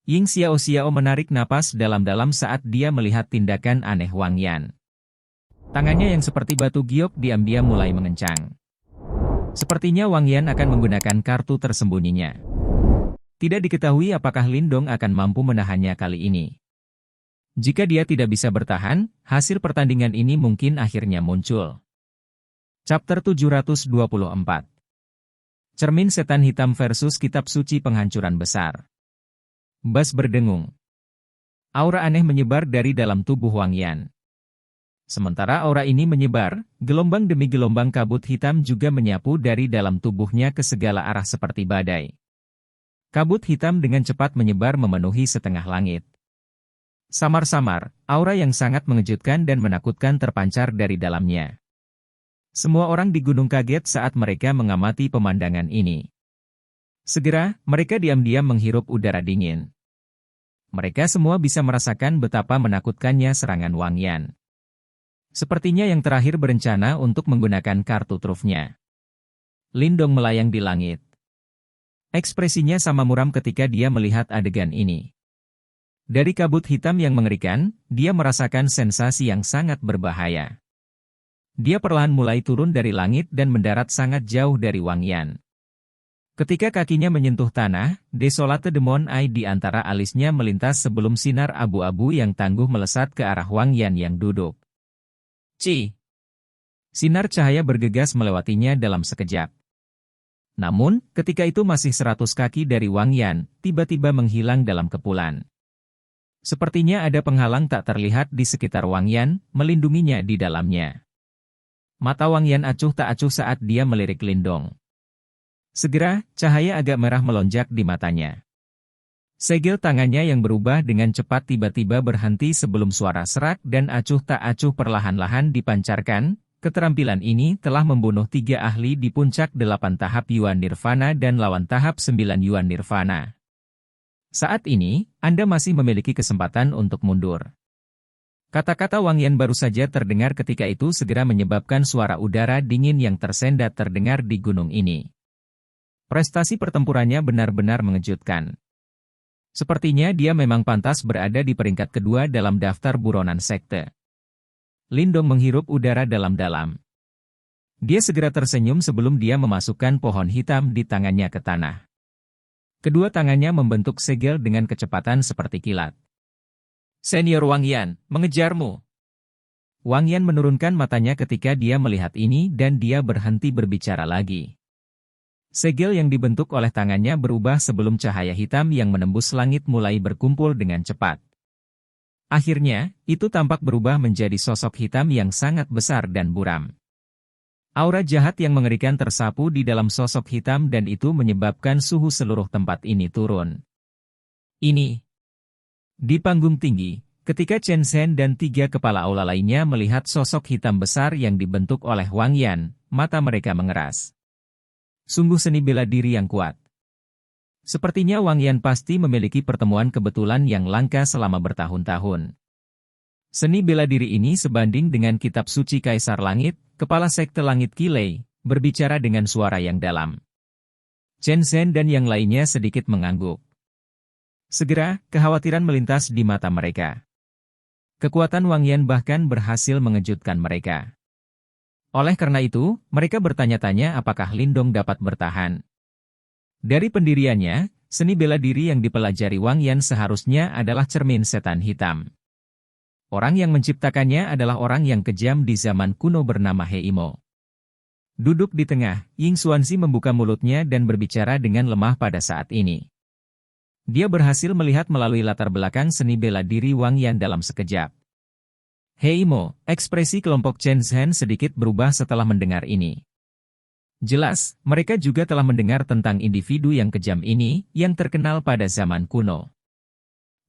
Ying Xiao menarik napas dalam-dalam saat dia melihat tindakan aneh Wang Yan. Tangannya yang seperti batu giok diam-diam mulai mengencang. Sepertinya Wang Yan akan menggunakan kartu tersembunyinya. Tidak diketahui apakah Lindong akan mampu menahannya kali ini. Jika dia tidak bisa bertahan, hasil pertandingan ini mungkin akhirnya muncul. Chapter 724. Cermin Setan Hitam versus Kitab Suci Penghancuran Besar. Bas berdengung. Aura aneh menyebar dari dalam tubuh Wang Yan. Sementara aura ini menyebar, gelombang demi gelombang kabut hitam juga menyapu dari dalam tubuhnya ke segala arah seperti badai. Kabut hitam dengan cepat menyebar memenuhi setengah langit. Samar-samar, aura yang sangat mengejutkan dan menakutkan terpancar dari dalamnya. Semua orang di gunung kaget saat mereka mengamati pemandangan ini. Segera, mereka diam-diam menghirup udara dingin. Mereka semua bisa merasakan betapa menakutkannya serangan Wang Yan. Sepertinya yang terakhir berencana untuk menggunakan kartu trufnya. Lindong melayang di langit. Ekspresinya sama muram ketika dia melihat adegan ini. Dari kabut hitam yang mengerikan, dia merasakan sensasi yang sangat berbahaya. Dia perlahan mulai turun dari langit dan mendarat sangat jauh dari Wang Yan. Ketika kakinya menyentuh tanah, Desolate Demon Eye di antara alisnya melintas sebelum sinar abu-abu yang tangguh melesat ke arah Wang Yan yang duduk. Sinar cahaya bergegas melewatinya dalam sekejap. Namun, ketika itu masih 100 kaki dari Wang Yan, tiba-tiba menghilang dalam kepulan. Sepertinya ada penghalang tak terlihat di sekitar Wang Yan, melindunginya di dalamnya. Mata Wang Yan acuh tak acuh saat dia melirik Lindong. Segera, cahaya agak merah melonjak di matanya. Segel tangannya yang berubah dengan cepat tiba-tiba berhenti sebelum suara serak dan acuh tak acuh perlahan-lahan dipancarkan. Keterampilan ini telah membunuh 3 ahli di puncak 8 tahap Yuan Nirvana dan lawan tahap 9 Yuan Nirvana. Saat ini, Anda masih memiliki kesempatan untuk mundur. Kata-kata Wang Yan baru saja terdengar ketika itu segera menyebabkan suara udara dingin yang tersendat terdengar di gunung ini. Prestasi pertempurannya benar-benar mengejutkan. Sepertinya dia memang pantas berada di peringkat kedua dalam daftar buronan sekte. Lindong menghirup udara dalam-dalam. Dia segera tersenyum sebelum dia memasukkan pohon hitam di tangannya ke tanah. Kedua tangannya membentuk segel dengan kecepatan seperti kilat. Senior Wang Yan, mengejarmu. Wang Yan menurunkan matanya ketika dia melihat ini dan dia berhenti berbicara lagi. Segel yang dibentuk oleh tangannya berubah sebelum cahaya hitam yang menembus langit mulai berkumpul dengan cepat. Akhirnya, itu tampak berubah menjadi sosok hitam yang sangat besar dan buram. Aura jahat yang mengerikan tersapu di dalam sosok hitam dan itu menyebabkan suhu seluruh tempat ini turun. Ini. Di panggung tinggi, ketika Chen Zhen dan 3 kepala aula lainnya melihat sosok hitam besar yang dibentuk oleh Wang Yan, mata mereka mengeras. Sungguh seni bela diri yang kuat. Sepertinya Wang Yan pasti memiliki pertemuan kebetulan yang langka selama bertahun-tahun. Seni bela diri ini sebanding dengan kitab suci Kaisar Langit, kepala sekte Langit Kilei, berbicara dengan suara yang dalam. Chen Zhen dan yang lainnya sedikit mengangguk. Segera, kekhawatiran melintas di mata mereka. Kekuatan Wang Yan bahkan berhasil mengejutkan mereka. Oleh karena itu, mereka bertanya-tanya apakah Lindong dapat bertahan. Dari pendiriannya, seni bela diri yang dipelajari Wang Yan seharusnya adalah cermin setan hitam. Orang yang menciptakannya adalah orang yang kejam di zaman kuno bernama Heimo. Duduk di tengah, Ying Xuanzi membuka mulutnya dan berbicara dengan lemah pada saat ini. Dia berhasil melihat melalui latar belakang seni bela diri Wang Yan dalam sekejap. Heimo, ekspresi kelompok Chen Zhen sedikit berubah setelah mendengar ini. Jelas, mereka juga telah mendengar tentang individu yang kejam ini, yang terkenal pada zaman kuno.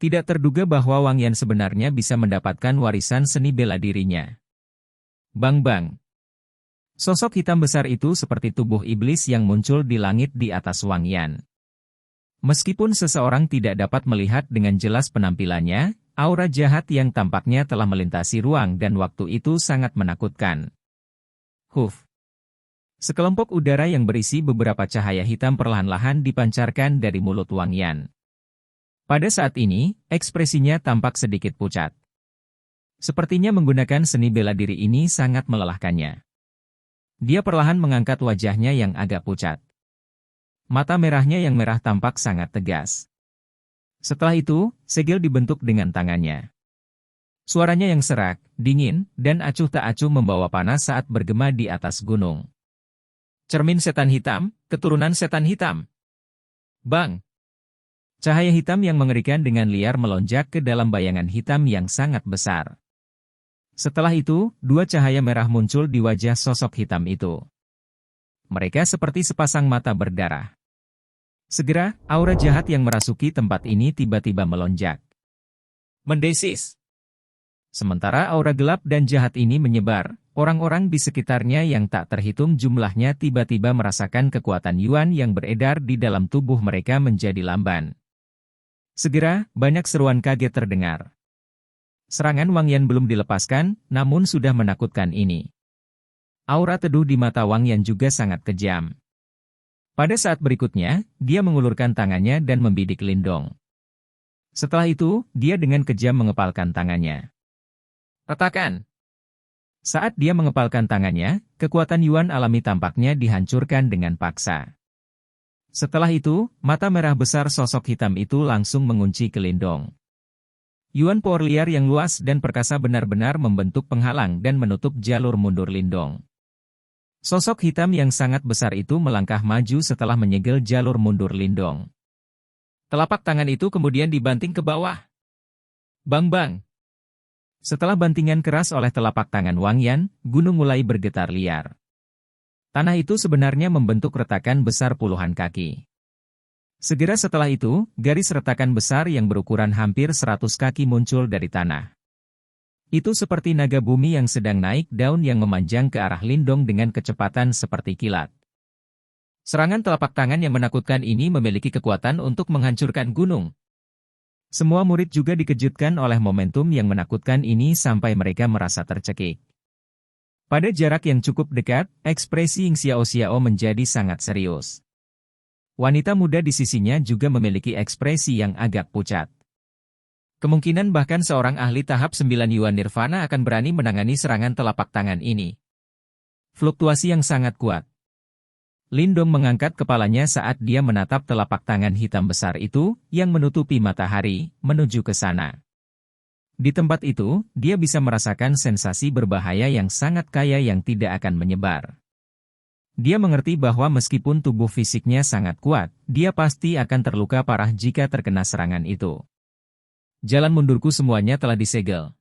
Tidak terduga bahwa Wang Yan sebenarnya bisa mendapatkan warisan seni bela dirinya. Bang-bang. Sosok hitam besar itu seperti tubuh iblis yang muncul di langit di atas Wang Yan. Meskipun seseorang tidak dapat melihat dengan jelas penampilannya, aura jahat yang tampaknya telah melintasi ruang dan waktu itu sangat menakutkan. Huf. Sekelompok udara yang berisi beberapa cahaya hitam perlahan-lahan dipancarkan dari mulut Wang Yan. Pada saat ini, ekspresinya tampak sedikit pucat. Sepertinya menggunakan seni bela diri ini sangat melelahkannya. Dia perlahan mengangkat wajahnya yang agak pucat. Mata merahnya yang merah tampak sangat tegas. Setelah itu, segel dibentuk dengan tangannya. Suaranya yang serak, dingin, dan acuh tak acuh membawa panas saat bergema di atas gunung. Cermin setan hitam, keturunan setan hitam. Bang! Cahaya hitam yang mengerikan dengan liar melonjak ke dalam bayangan hitam yang sangat besar. Setelah itu, 2 cahaya merah muncul di wajah sosok hitam itu. Mereka seperti sepasang mata berdarah. Segera, aura jahat yang merasuki tempat ini tiba-tiba melonjak. Mendesis. Sementara aura gelap dan jahat ini menyebar, orang-orang di sekitarnya yang tak terhitung jumlahnya tiba-tiba merasakan kekuatan Yuan yang beredar di dalam tubuh mereka menjadi lamban. Segera, banyak seruan kaget terdengar. Serangan Wang Yan belum dilepaskan, namun sudah menakutkan ini. Aura teduh di mata Wang Yan juga sangat kejam. Pada saat berikutnya, dia mengulurkan tangannya dan membidik Lindong. Setelah itu, dia dengan kejam mengepalkan tangannya. Retakan! Saat dia mengepalkan tangannya, kekuatan Yuan alami tampaknya dihancurkan dengan paksa. Setelah itu, mata merah besar sosok hitam itu langsung mengunci ke Lindong. Yuan power liar yang luas dan perkasa benar-benar membentuk penghalang dan menutup jalur mundur Lindong. Sosok hitam yang sangat besar itu melangkah maju setelah menyegel jalur mundur Lindong. Telapak tangan itu kemudian dibanting ke bawah. Bang-bang! Setelah bantingan keras oleh telapak tangan Wang Yan, gunung mulai bergetar liar. Tanah itu sebenarnya membentuk retakan besar puluhan kaki. Segera setelah itu, garis retakan besar yang berukuran hampir 100 kaki muncul dari tanah. Itu seperti naga bumi yang sedang naik daun yang memanjang ke arah Lindong dengan kecepatan seperti kilat. Serangan telapak tangan yang menakutkan ini memiliki kekuatan untuk menghancurkan gunung. Semua murid juga dikejutkan oleh momentum yang menakutkan ini sampai mereka merasa tercekik. Pada jarak yang cukup dekat, ekspresi Ying Xiao menjadi sangat serius. Wanita muda di sisinya juga memiliki ekspresi yang agak pucat. Kemungkinan bahkan seorang ahli tahap 9 Yuan Nirvana akan berani menangani serangan telapak tangan ini. Fluktuasi yang sangat kuat. Lindong mengangkat kepalanya saat dia menatap telapak tangan hitam besar itu, yang menutupi matahari, menuju ke sana. Di tempat itu, dia bisa merasakan sensasi berbahaya yang sangat kaya yang tidak akan menyebar. Dia mengerti bahwa meskipun tubuh fisiknya sangat kuat, dia pasti akan terluka parah jika terkena serangan itu. Jalan mundurku semuanya telah disegel.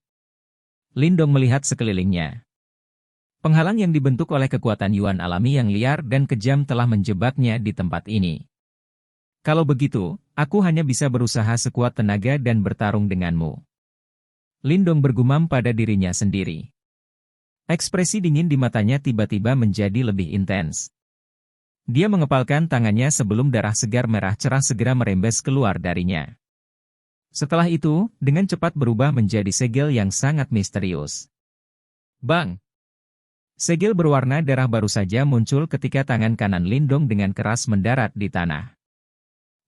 Lindong melihat sekelilingnya. Penghalang yang dibentuk oleh kekuatan Yuan alami yang liar dan kejam telah menjebaknya di tempat ini. Kalau begitu, aku hanya bisa berusaha sekuat tenaga dan bertarung denganmu. Lindong bergumam pada dirinya sendiri. Ekspresi dingin di matanya tiba-tiba menjadi lebih intens. Dia mengepalkan tangannya sebelum darah segar merah cerah segera merembes keluar darinya. Setelah itu, dengan cepat berubah menjadi segel yang sangat misterius. Bang! Segel berwarna darah baru saja muncul ketika tangan kanan Lindong dengan keras mendarat di tanah.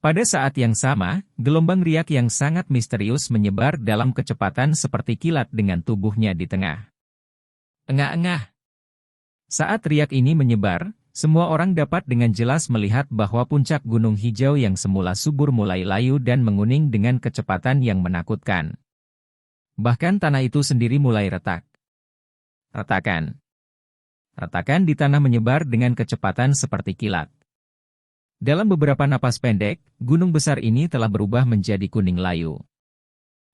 Pada saat yang sama, gelombang riak yang sangat misterius menyebar dalam kecepatan seperti kilat dengan tubuhnya di tengah. Engah-engah. Saat riak ini menyebar, semua orang dapat dengan jelas melihat bahwa puncak gunung hijau yang semula subur mulai layu dan menguning dengan kecepatan yang menakutkan. Bahkan tanah itu sendiri mulai retak. Retakan. Retakan di tanah menyebar dengan kecepatan seperti kilat. Dalam beberapa napas pendek, gunung besar ini telah berubah menjadi kuning layu.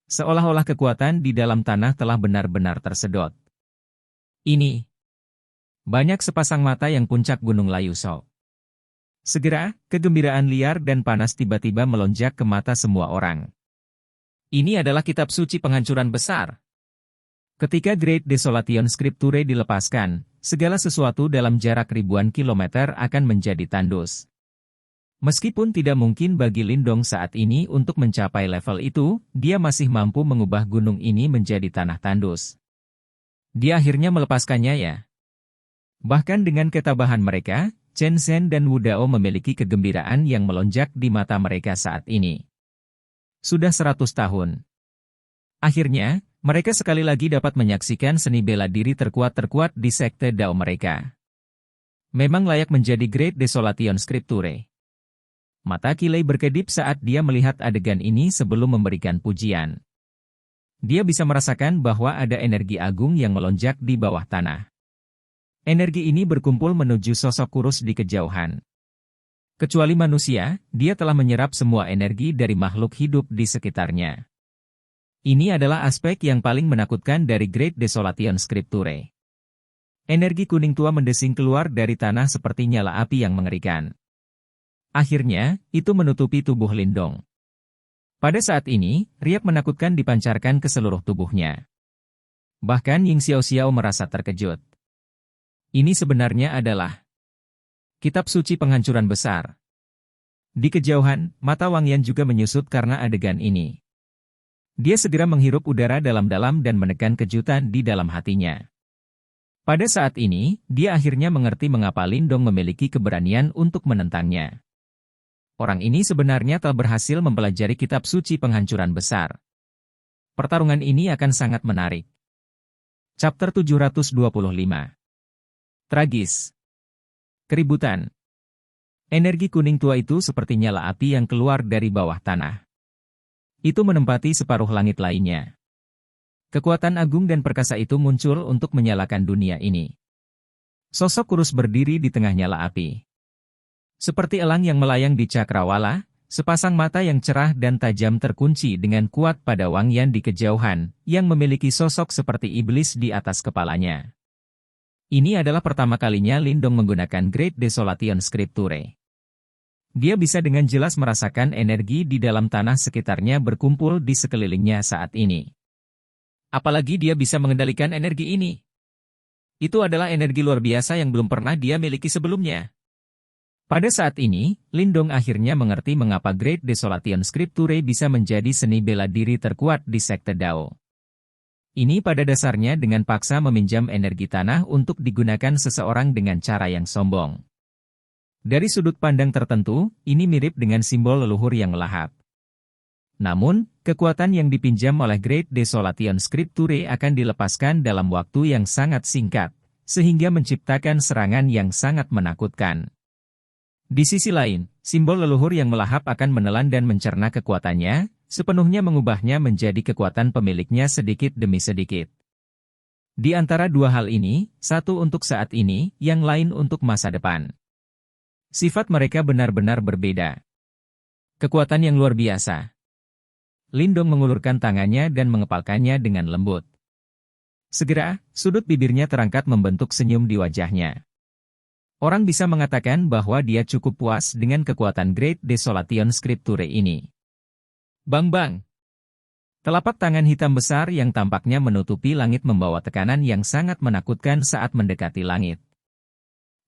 Seolah-olah kekuatan di dalam tanah telah benar-benar tersedot. Ini. Banyak sepasang mata yang puncak gunung layu sok. Segera, kegembiraan liar dan panas tiba-tiba melonjak ke mata semua orang. Ini adalah kitab suci penghancuran besar. Ketika Great Desolation Scripture dilepaskan, segala sesuatu dalam jarak ribuan kilometer akan menjadi tandus. Meskipun tidak mungkin bagi Lindong saat ini untuk mencapai level itu, dia masih mampu mengubah gunung ini menjadi tanah tandus. Dia akhirnya melepaskannya ya. Bahkan dengan ketabahan mereka, Chen Zhen dan Wu Dao memiliki kegembiraan yang melonjak di mata mereka saat ini. Sudah 100 tahun. Akhirnya, mereka sekali lagi dapat menyaksikan seni bela diri terkuat-terkuat di sekte Dao mereka. Memang layak menjadi Great Desolation Scripture. Mata Kilei berkedip saat dia melihat adegan ini sebelum memberikan pujian. Dia bisa merasakan bahwa ada energi agung yang melonjak di bawah tanah. Energi ini berkumpul menuju sosok kurus di kejauhan. Kecuali manusia, dia telah menyerap semua energi dari makhluk hidup di sekitarnya. Ini adalah aspek yang paling menakutkan dari Great Desolation Scripture. Energi kuning tua mendesing keluar dari tanah seperti nyala api yang mengerikan. Akhirnya, itu menutupi tubuh Lindong. Pada saat ini, riak menakutkan dipancarkan ke seluruh tubuhnya. Bahkan Ying Xiao merasa terkejut. Ini sebenarnya adalah kitab suci penghancuran besar. Di kejauhan, mata Wang Yan juga menyusut karena adegan ini. Dia segera menghirup udara dalam-dalam dan menekan kejutan di dalam hatinya. Pada saat ini, dia akhirnya mengerti mengapa Lindong memiliki keberanian untuk menentangnya. Orang ini sebenarnya telah berhasil mempelajari kitab suci penghancuran besar. Pertarungan ini akan sangat menarik. Chapter 725. Tragis. Keributan. Energi kuning tua itu seperti nyala api yang keluar dari bawah tanah. Itu menempati separuh langit lainnya. Kekuatan agung dan perkasa itu muncul untuk menyalakan dunia ini. Sosok kurus berdiri di tengah nyala api. Seperti elang yang melayang di cakrawala, sepasang mata yang cerah dan tajam terkunci dengan kuat pada Wang Yan di kejauhan, yang memiliki sosok seperti iblis di atas kepalanya. Ini adalah pertama kalinya Lindong menggunakan Great Desolation Scripture. Dia bisa dengan jelas merasakan energi di dalam tanah sekitarnya berkumpul di sekelilingnya saat ini. Apalagi dia bisa mengendalikan energi ini. Itu adalah energi luar biasa yang belum pernah dia miliki sebelumnya. Pada saat ini, Lindong akhirnya mengerti mengapa Great Desolation Scripture bisa menjadi seni bela diri terkuat di sekte Dao. Ini pada dasarnya dengan paksa meminjam energi tanah untuk digunakan seseorang dengan cara yang sombong. Dari sudut pandang tertentu, ini mirip dengan simbol leluhur yang melahap. Namun, kekuatan yang dipinjam oleh Great Desolation Scripture akan dilepaskan dalam waktu yang sangat singkat, sehingga menciptakan serangan yang sangat menakutkan. Di sisi lain, simbol leluhur yang melahap akan menelan dan mencerna kekuatannya, sepenuhnya mengubahnya menjadi kekuatan pemiliknya sedikit demi sedikit. Di antara dua hal ini, satu untuk saat ini, yang lain untuk masa depan. Sifat mereka benar-benar berbeda. Kekuatan yang luar biasa. Lindong mengulurkan tangannya dan mengepalkannya dengan lembut. Segera, sudut bibirnya terangkat membentuk senyum di wajahnya. Orang bisa mengatakan bahwa dia cukup puas dengan kekuatan Great Desolation Scripture ini. Bang! Telapak tangan hitam besar yang tampaknya menutupi langit membawa tekanan yang sangat menakutkan saat mendekati langit.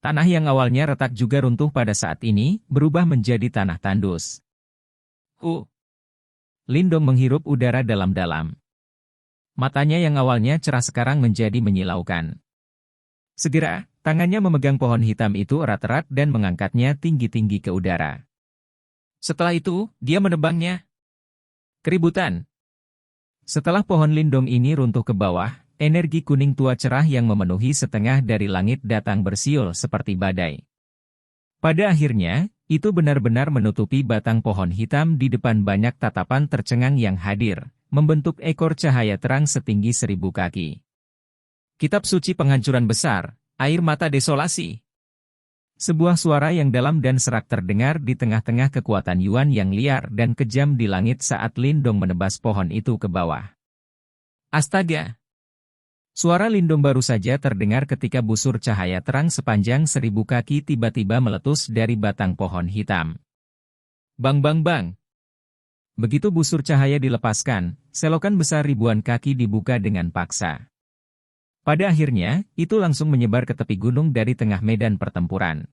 Tanah yang awalnya retak juga runtuh pada saat ini, berubah menjadi tanah tandus. Lindong menghirup udara dalam-dalam. Matanya yang awalnya cerah sekarang menjadi menyilaukan. Segera, tangannya memegang pohon hitam itu erat-erat dan mengangkatnya tinggi-tinggi ke udara. Setelah itu, dia menebangnya. Keributan. Setelah pohon lindong ini runtuh ke bawah, energi kuning tua cerah yang memenuhi setengah dari langit datang bersiul seperti badai. Pada akhirnya, itu benar-benar menutupi batang pohon hitam di depan banyak tatapan tercengang yang hadir, membentuk ekor cahaya terang setinggi 1000 kaki. Kitab suci penghancuran besar, air mata desolasi. Sebuah suara yang dalam dan serak terdengar di tengah-tengah kekuatan Yuan yang liar dan kejam di langit saat Lindong menebas pohon itu ke bawah. Astaga! Suara Lindong baru saja terdengar ketika busur cahaya terang sepanjang 1000 kaki tiba-tiba meletus dari batang pohon hitam. Bang! Begitu busur cahaya dilepaskan, selokan besar ribuan kaki dibuka dengan paksa. Pada akhirnya, itu langsung menyebar ke tepi gunung dari tengah medan pertempuran.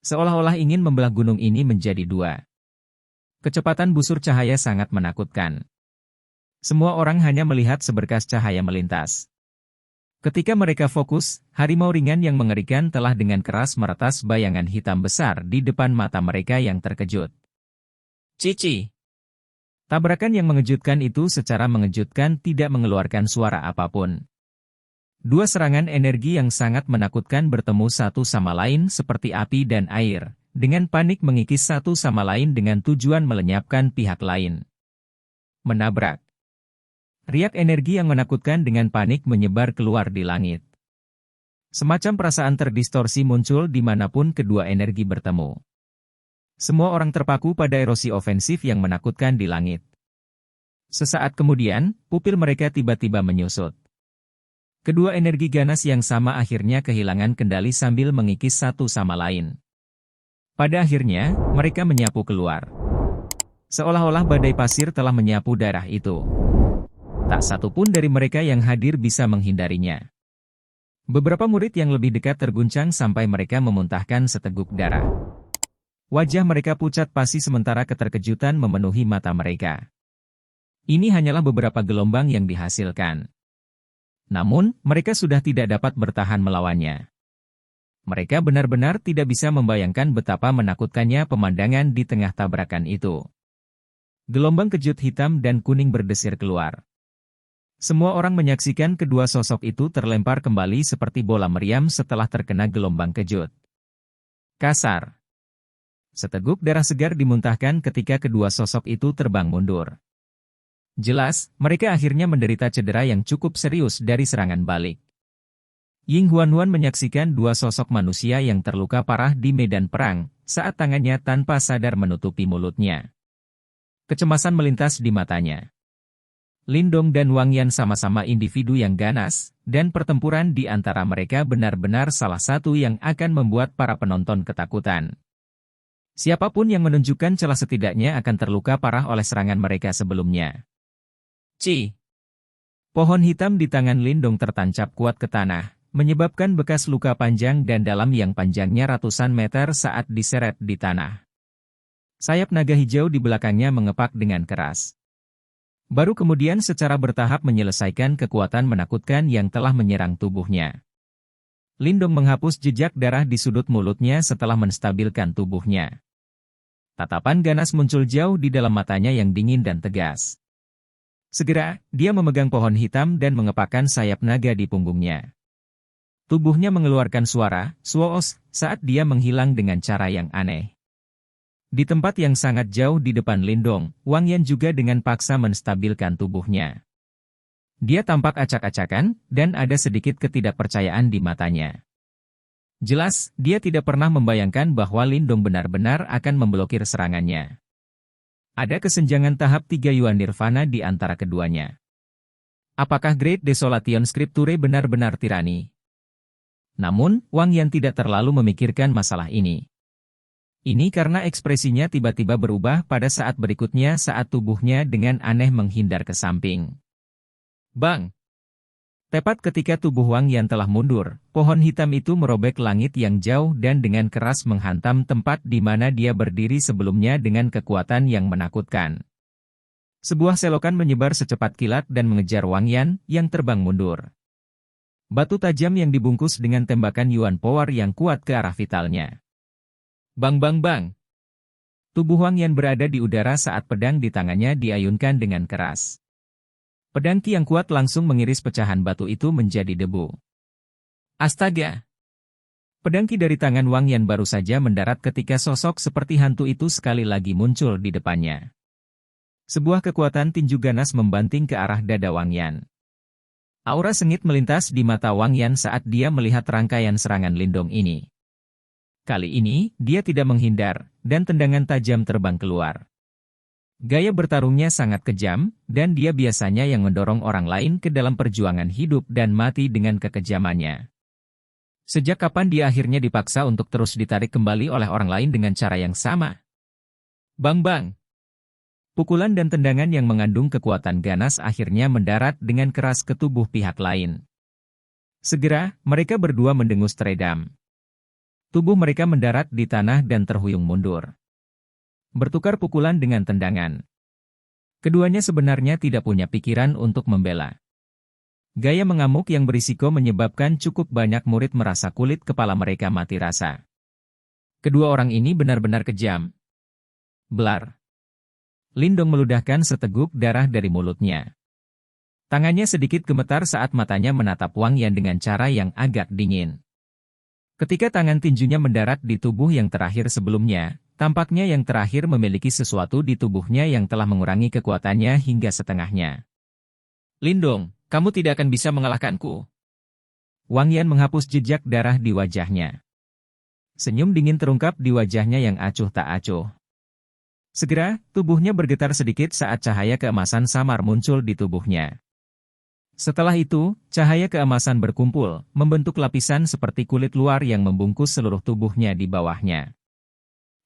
Seolah-olah ingin membelah gunung ini menjadi dua. Kecepatan busur cahaya sangat menakutkan. Semua orang hanya melihat seberkas cahaya melintas. Ketika mereka fokus, harimau ringan yang mengerikan telah dengan keras meretas bayangan hitam besar di depan mata mereka yang terkejut. Cici! Tabrakan yang mengejutkan itu secara mengejutkan tidak mengeluarkan suara apapun. Dua serangan energi yang sangat menakutkan bertemu satu sama lain seperti api dan air, dengan panik mengikis satu sama lain dengan tujuan melenyapkan pihak lain. Menabrak. Riak energi yang menakutkan dengan panik menyebar keluar di langit. Semacam perasaan terdistorsi muncul dimanapun kedua energi bertemu. Semua orang terpaku pada erosi ofensif yang menakutkan di langit. Sesaat kemudian, pupil mereka tiba-tiba menyusut. Kedua energi ganas yang sama akhirnya kehilangan kendali sambil mengikis satu sama lain. Pada akhirnya, mereka menyapu keluar. Seolah-olah badai pasir telah menyapu darah itu. Tak satu pun dari mereka yang hadir bisa menghindarinya. Beberapa murid yang lebih dekat terguncang sampai mereka memuntahkan seteguk darah. Wajah mereka pucat pasi sementara keterkejutan memenuhi mata mereka. Ini hanyalah beberapa gelombang yang dihasilkan. Namun, mereka sudah tidak dapat bertahan melawannya. Mereka benar-benar tidak bisa membayangkan betapa menakutkannya pemandangan di tengah tabrakan itu. Gelombang kejut hitam dan kuning berdesir keluar. Semua orang menyaksikan kedua sosok itu terlempar kembali seperti bola meriam setelah terkena gelombang kejut. Kasar. Seteguk darah segar dimuntahkan ketika kedua sosok itu terbang mundur. Jelas, mereka akhirnya menderita cedera yang cukup serius dari serangan balik. Ying Huan menyaksikan dua sosok manusia yang terluka parah di medan perang, saat tangannya tanpa sadar menutupi mulutnya. Kecemasan melintas di matanya. Lindong dan Wang Yan sama-sama individu yang ganas, dan pertempuran di antara mereka benar-benar salah satu yang akan membuat para penonton ketakutan. Siapapun yang menunjukkan celah setidaknya akan terluka parah oleh serangan mereka sebelumnya. Pohon hitam di tangan Lindong tertancap kuat ke tanah, menyebabkan bekas luka panjang dan dalam yang panjangnya ratusan meter saat diseret di tanah. Sayap naga hijau di belakangnya mengepak dengan keras. Baru kemudian secara bertahap menyelesaikan kekuatan menakutkan yang telah menyerang tubuhnya. Lindong menghapus jejak darah di sudut mulutnya setelah menstabilkan tubuhnya. Tatapan ganas muncul jauh di dalam matanya yang dingin dan tegas. Segera, dia memegang pohon hitam dan mengepakkan sayap naga di punggungnya. Tubuhnya mengeluarkan suara, "swoos," saat dia menghilang dengan cara yang aneh. Di tempat yang sangat jauh di depan Lindong, Wang Yan juga dengan paksa menstabilkan tubuhnya. Dia tampak acak-acakan, dan ada sedikit ketidakpercayaan di matanya. Jelas, dia tidak pernah membayangkan bahwa Lindong benar-benar akan memblokir serangannya. Ada kesenjangan tahap 3 Yuan Nirvana di antara keduanya. Apakah Great Desolation Scripture benar-benar tirani? Namun, Wang Yan tidak terlalu memikirkan masalah ini. Ini karena ekspresinya tiba-tiba berubah pada saat berikutnya saat tubuhnya dengan aneh menghindar ke samping. Bang! Tepat ketika tubuh Wang Yan telah mundur, pohon hitam itu merobek langit yang jauh dan dengan keras menghantam tempat di mana dia berdiri sebelumnya dengan kekuatan yang menakutkan. Sebuah selokan menyebar secepat kilat dan mengejar Wang Yan, yang terbang mundur. Batu tajam yang dibungkus dengan tembakan Yuan Power yang kuat ke arah vitalnya. Bang bang bang. Tubuh Wang Yan berada di udara saat pedang di tangannya diayunkan dengan keras. Pedang Qi yang kuat langsung mengiris pecahan batu itu menjadi debu. Astaga! Pedang Qi dari tangan Wang Yan baru saja mendarat ketika sosok seperti hantu itu sekali lagi muncul di depannya. Sebuah kekuatan tinju ganas membanting ke arah dada Wang Yan. Aura sengit melintas di mata Wang Yan saat dia melihat rangkaian serangan Lindong ini. Kali ini, dia tidak menghindar, dan tendangan tajam terbang keluar. Gaya bertarungnya sangat kejam, dan dia biasanya yang mendorong orang lain ke dalam perjuangan hidup dan mati dengan kekejamannya. Sejak kapan dia akhirnya dipaksa untuk terus ditarik kembali oleh orang lain dengan cara yang sama? Bang-bang! Pukulan dan tendangan yang mengandung kekuatan ganas akhirnya mendarat dengan keras ke tubuh pihak lain. Segera, mereka berdua mendengus teredam. Tubuh mereka mendarat di tanah dan terhuyung mundur. Bertukar pukulan dengan tendangan. Keduanya sebenarnya tidak punya pikiran untuk membela. Gaya mengamuk yang berisiko menyebabkan cukup banyak murid merasa kulit kepala mereka mati rasa. Kedua orang ini benar-benar kejam. Blar. Lindong meludahkan seteguk darah dari mulutnya. Tangannya sedikit gemetar saat matanya menatap Wang Yan dengan cara yang agak dingin. Ketika tangan tinjunya mendarat di tubuh yang terakhir sebelumnya, tampaknya yang terakhir memiliki sesuatu di tubuhnya yang telah mengurangi kekuatannya hingga setengahnya. Lindong, kamu tidak akan bisa mengalahkanku. Wang Yan menghapus jejak darah di wajahnya. Senyum dingin terungkap di wajahnya yang acuh tak acuh. Segera, tubuhnya bergetar sedikit saat cahaya keemasan samar muncul di tubuhnya. Setelah itu, cahaya keemasan berkumpul, membentuk lapisan seperti kulit luar yang membungkus seluruh tubuhnya di bawahnya.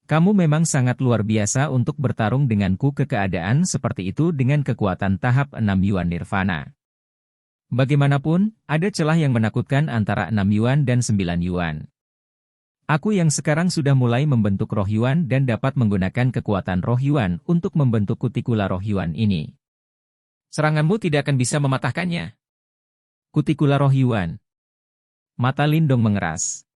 Kamu memang sangat luar biasa untuk bertarung denganku ke keadaan seperti itu dengan kekuatan tahap 6 Yuan Nirvana. Bagaimanapun, ada celah yang menakutkan antara 6 Yuan dan 9 Yuan. Aku yang sekarang sudah mulai membentuk roh Yuan dan dapat menggunakan kekuatan roh Yuan untuk membentuk kutikula roh Yuan ini. Seranganmu tidak akan bisa mematahkannya. Kutikula roh Yuan. Mata Lindong mengeras.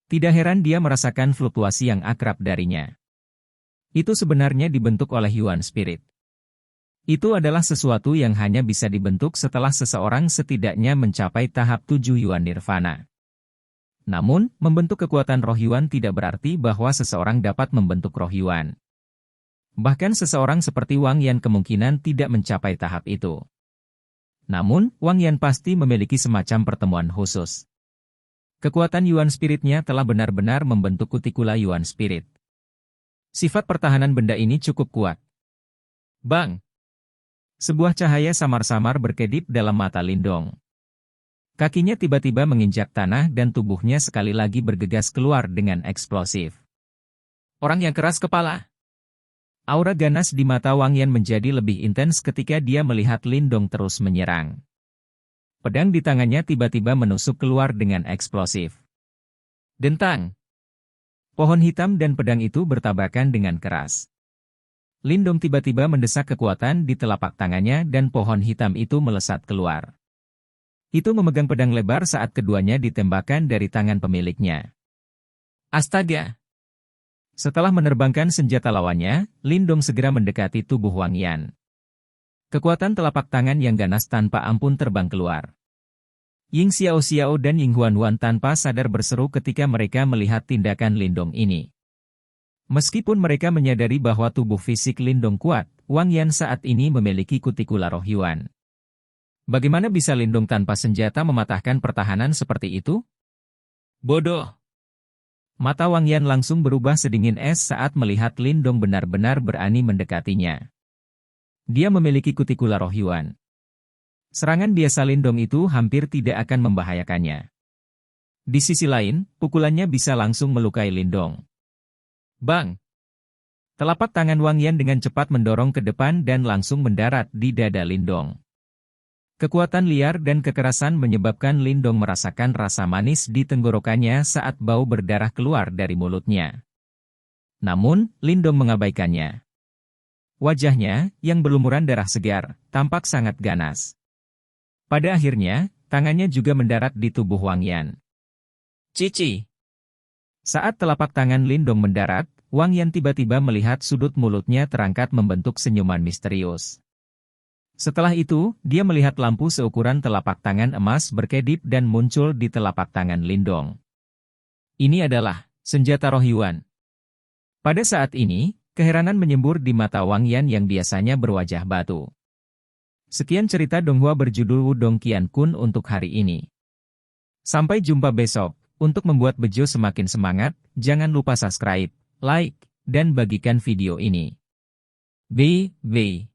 Tidak heran dia merasakan fluktuasi yang akrab darinya. Itu sebenarnya dibentuk oleh Yuan Spirit. Itu adalah sesuatu yang hanya bisa dibentuk setelah seseorang setidaknya mencapai tahap 7 Yuan Nirvana. Namun, membentuk kekuatan roh Yuan tidak berarti bahwa seseorang dapat membentuk roh Yuan. Bahkan seseorang seperti Wang Yan kemungkinan tidak mencapai tahap itu. Namun, Wang Yan pasti memiliki semacam pertemuan khusus. Kekuatan Yuan Spiritnya telah benar-benar membentuk kutikula Yuan Spirit. Sifat pertahanan benda ini cukup kuat. Bang! Sebuah cahaya samar-samar berkedip dalam mata Lindong. Kakinya tiba-tiba menginjak tanah dan tubuhnya sekali lagi bergegas keluar dengan eksplosif. Orang yang keras kepala. Aura ganas di mata Wang Yan menjadi lebih intens ketika dia melihat Lindong terus menyerang. Pedang di tangannya tiba-tiba menusuk keluar dengan eksplosif. Dentang! Pohon hitam dan pedang itu bertabrakan dengan keras. Lindong tiba-tiba mendesak kekuatan di telapak tangannya dan pohon hitam itu melesat keluar. Itu memegang pedang lebar saat keduanya ditembakkan dari tangan pemiliknya. Astaga! Setelah menerbangkan senjata lawannya, Lindong segera mendekati tubuh Wang Yan. Kekuatan telapak tangan yang ganas tanpa ampun terbang keluar. Ying Xiao dan Ying Huan tanpa sadar berseru ketika mereka melihat tindakan Lindong ini. Meskipun mereka menyadari bahwa tubuh fisik Lindong kuat, Wang Yan saat ini memiliki kutikula roh Yuan. Bagaimana bisa Lindong tanpa senjata mematahkan pertahanan seperti itu? Bodoh! Mata Wang Yan langsung berubah sedingin es saat melihat Lindong benar-benar berani mendekatinya. Dia memiliki kutikula roh Yuan. Serangan biasa Lindong itu hampir tidak akan membahayakannya. Di sisi lain, pukulannya bisa langsung melukai Lindong. Bang! Telapak tangan Wang Yan dengan cepat mendorong ke depan dan langsung mendarat di dada Lindong. Kekuatan liar dan kekerasan menyebabkan Lindong merasakan rasa manis di tenggorokannya saat bau berdarah keluar dari mulutnya. Namun, Lindong mengabaikannya. Wajahnya, yang berlumuran darah segar, tampak sangat ganas. Pada akhirnya, tangannya juga mendarat di tubuh Wang Yan. Cici! Saat telapak tangan Lindong mendarat, Wang Yan tiba-tiba melihat sudut mulutnya terangkat membentuk senyuman misterius. Setelah itu, dia melihat lampu seukuran telapak tangan emas berkedip dan muncul di telapak tangan Lindong. Ini adalah senjata roh Yuan. Pada saat ini, keheranan menyembur di mata Wang Yan yang biasanya berwajah batu. Sekian cerita Donghua berjudul Wudong Qian Kun untuk hari ini. Sampai jumpa besok. Untuk membuat Bejo semakin semangat, jangan lupa subscribe, like, dan bagikan video ini. Bye.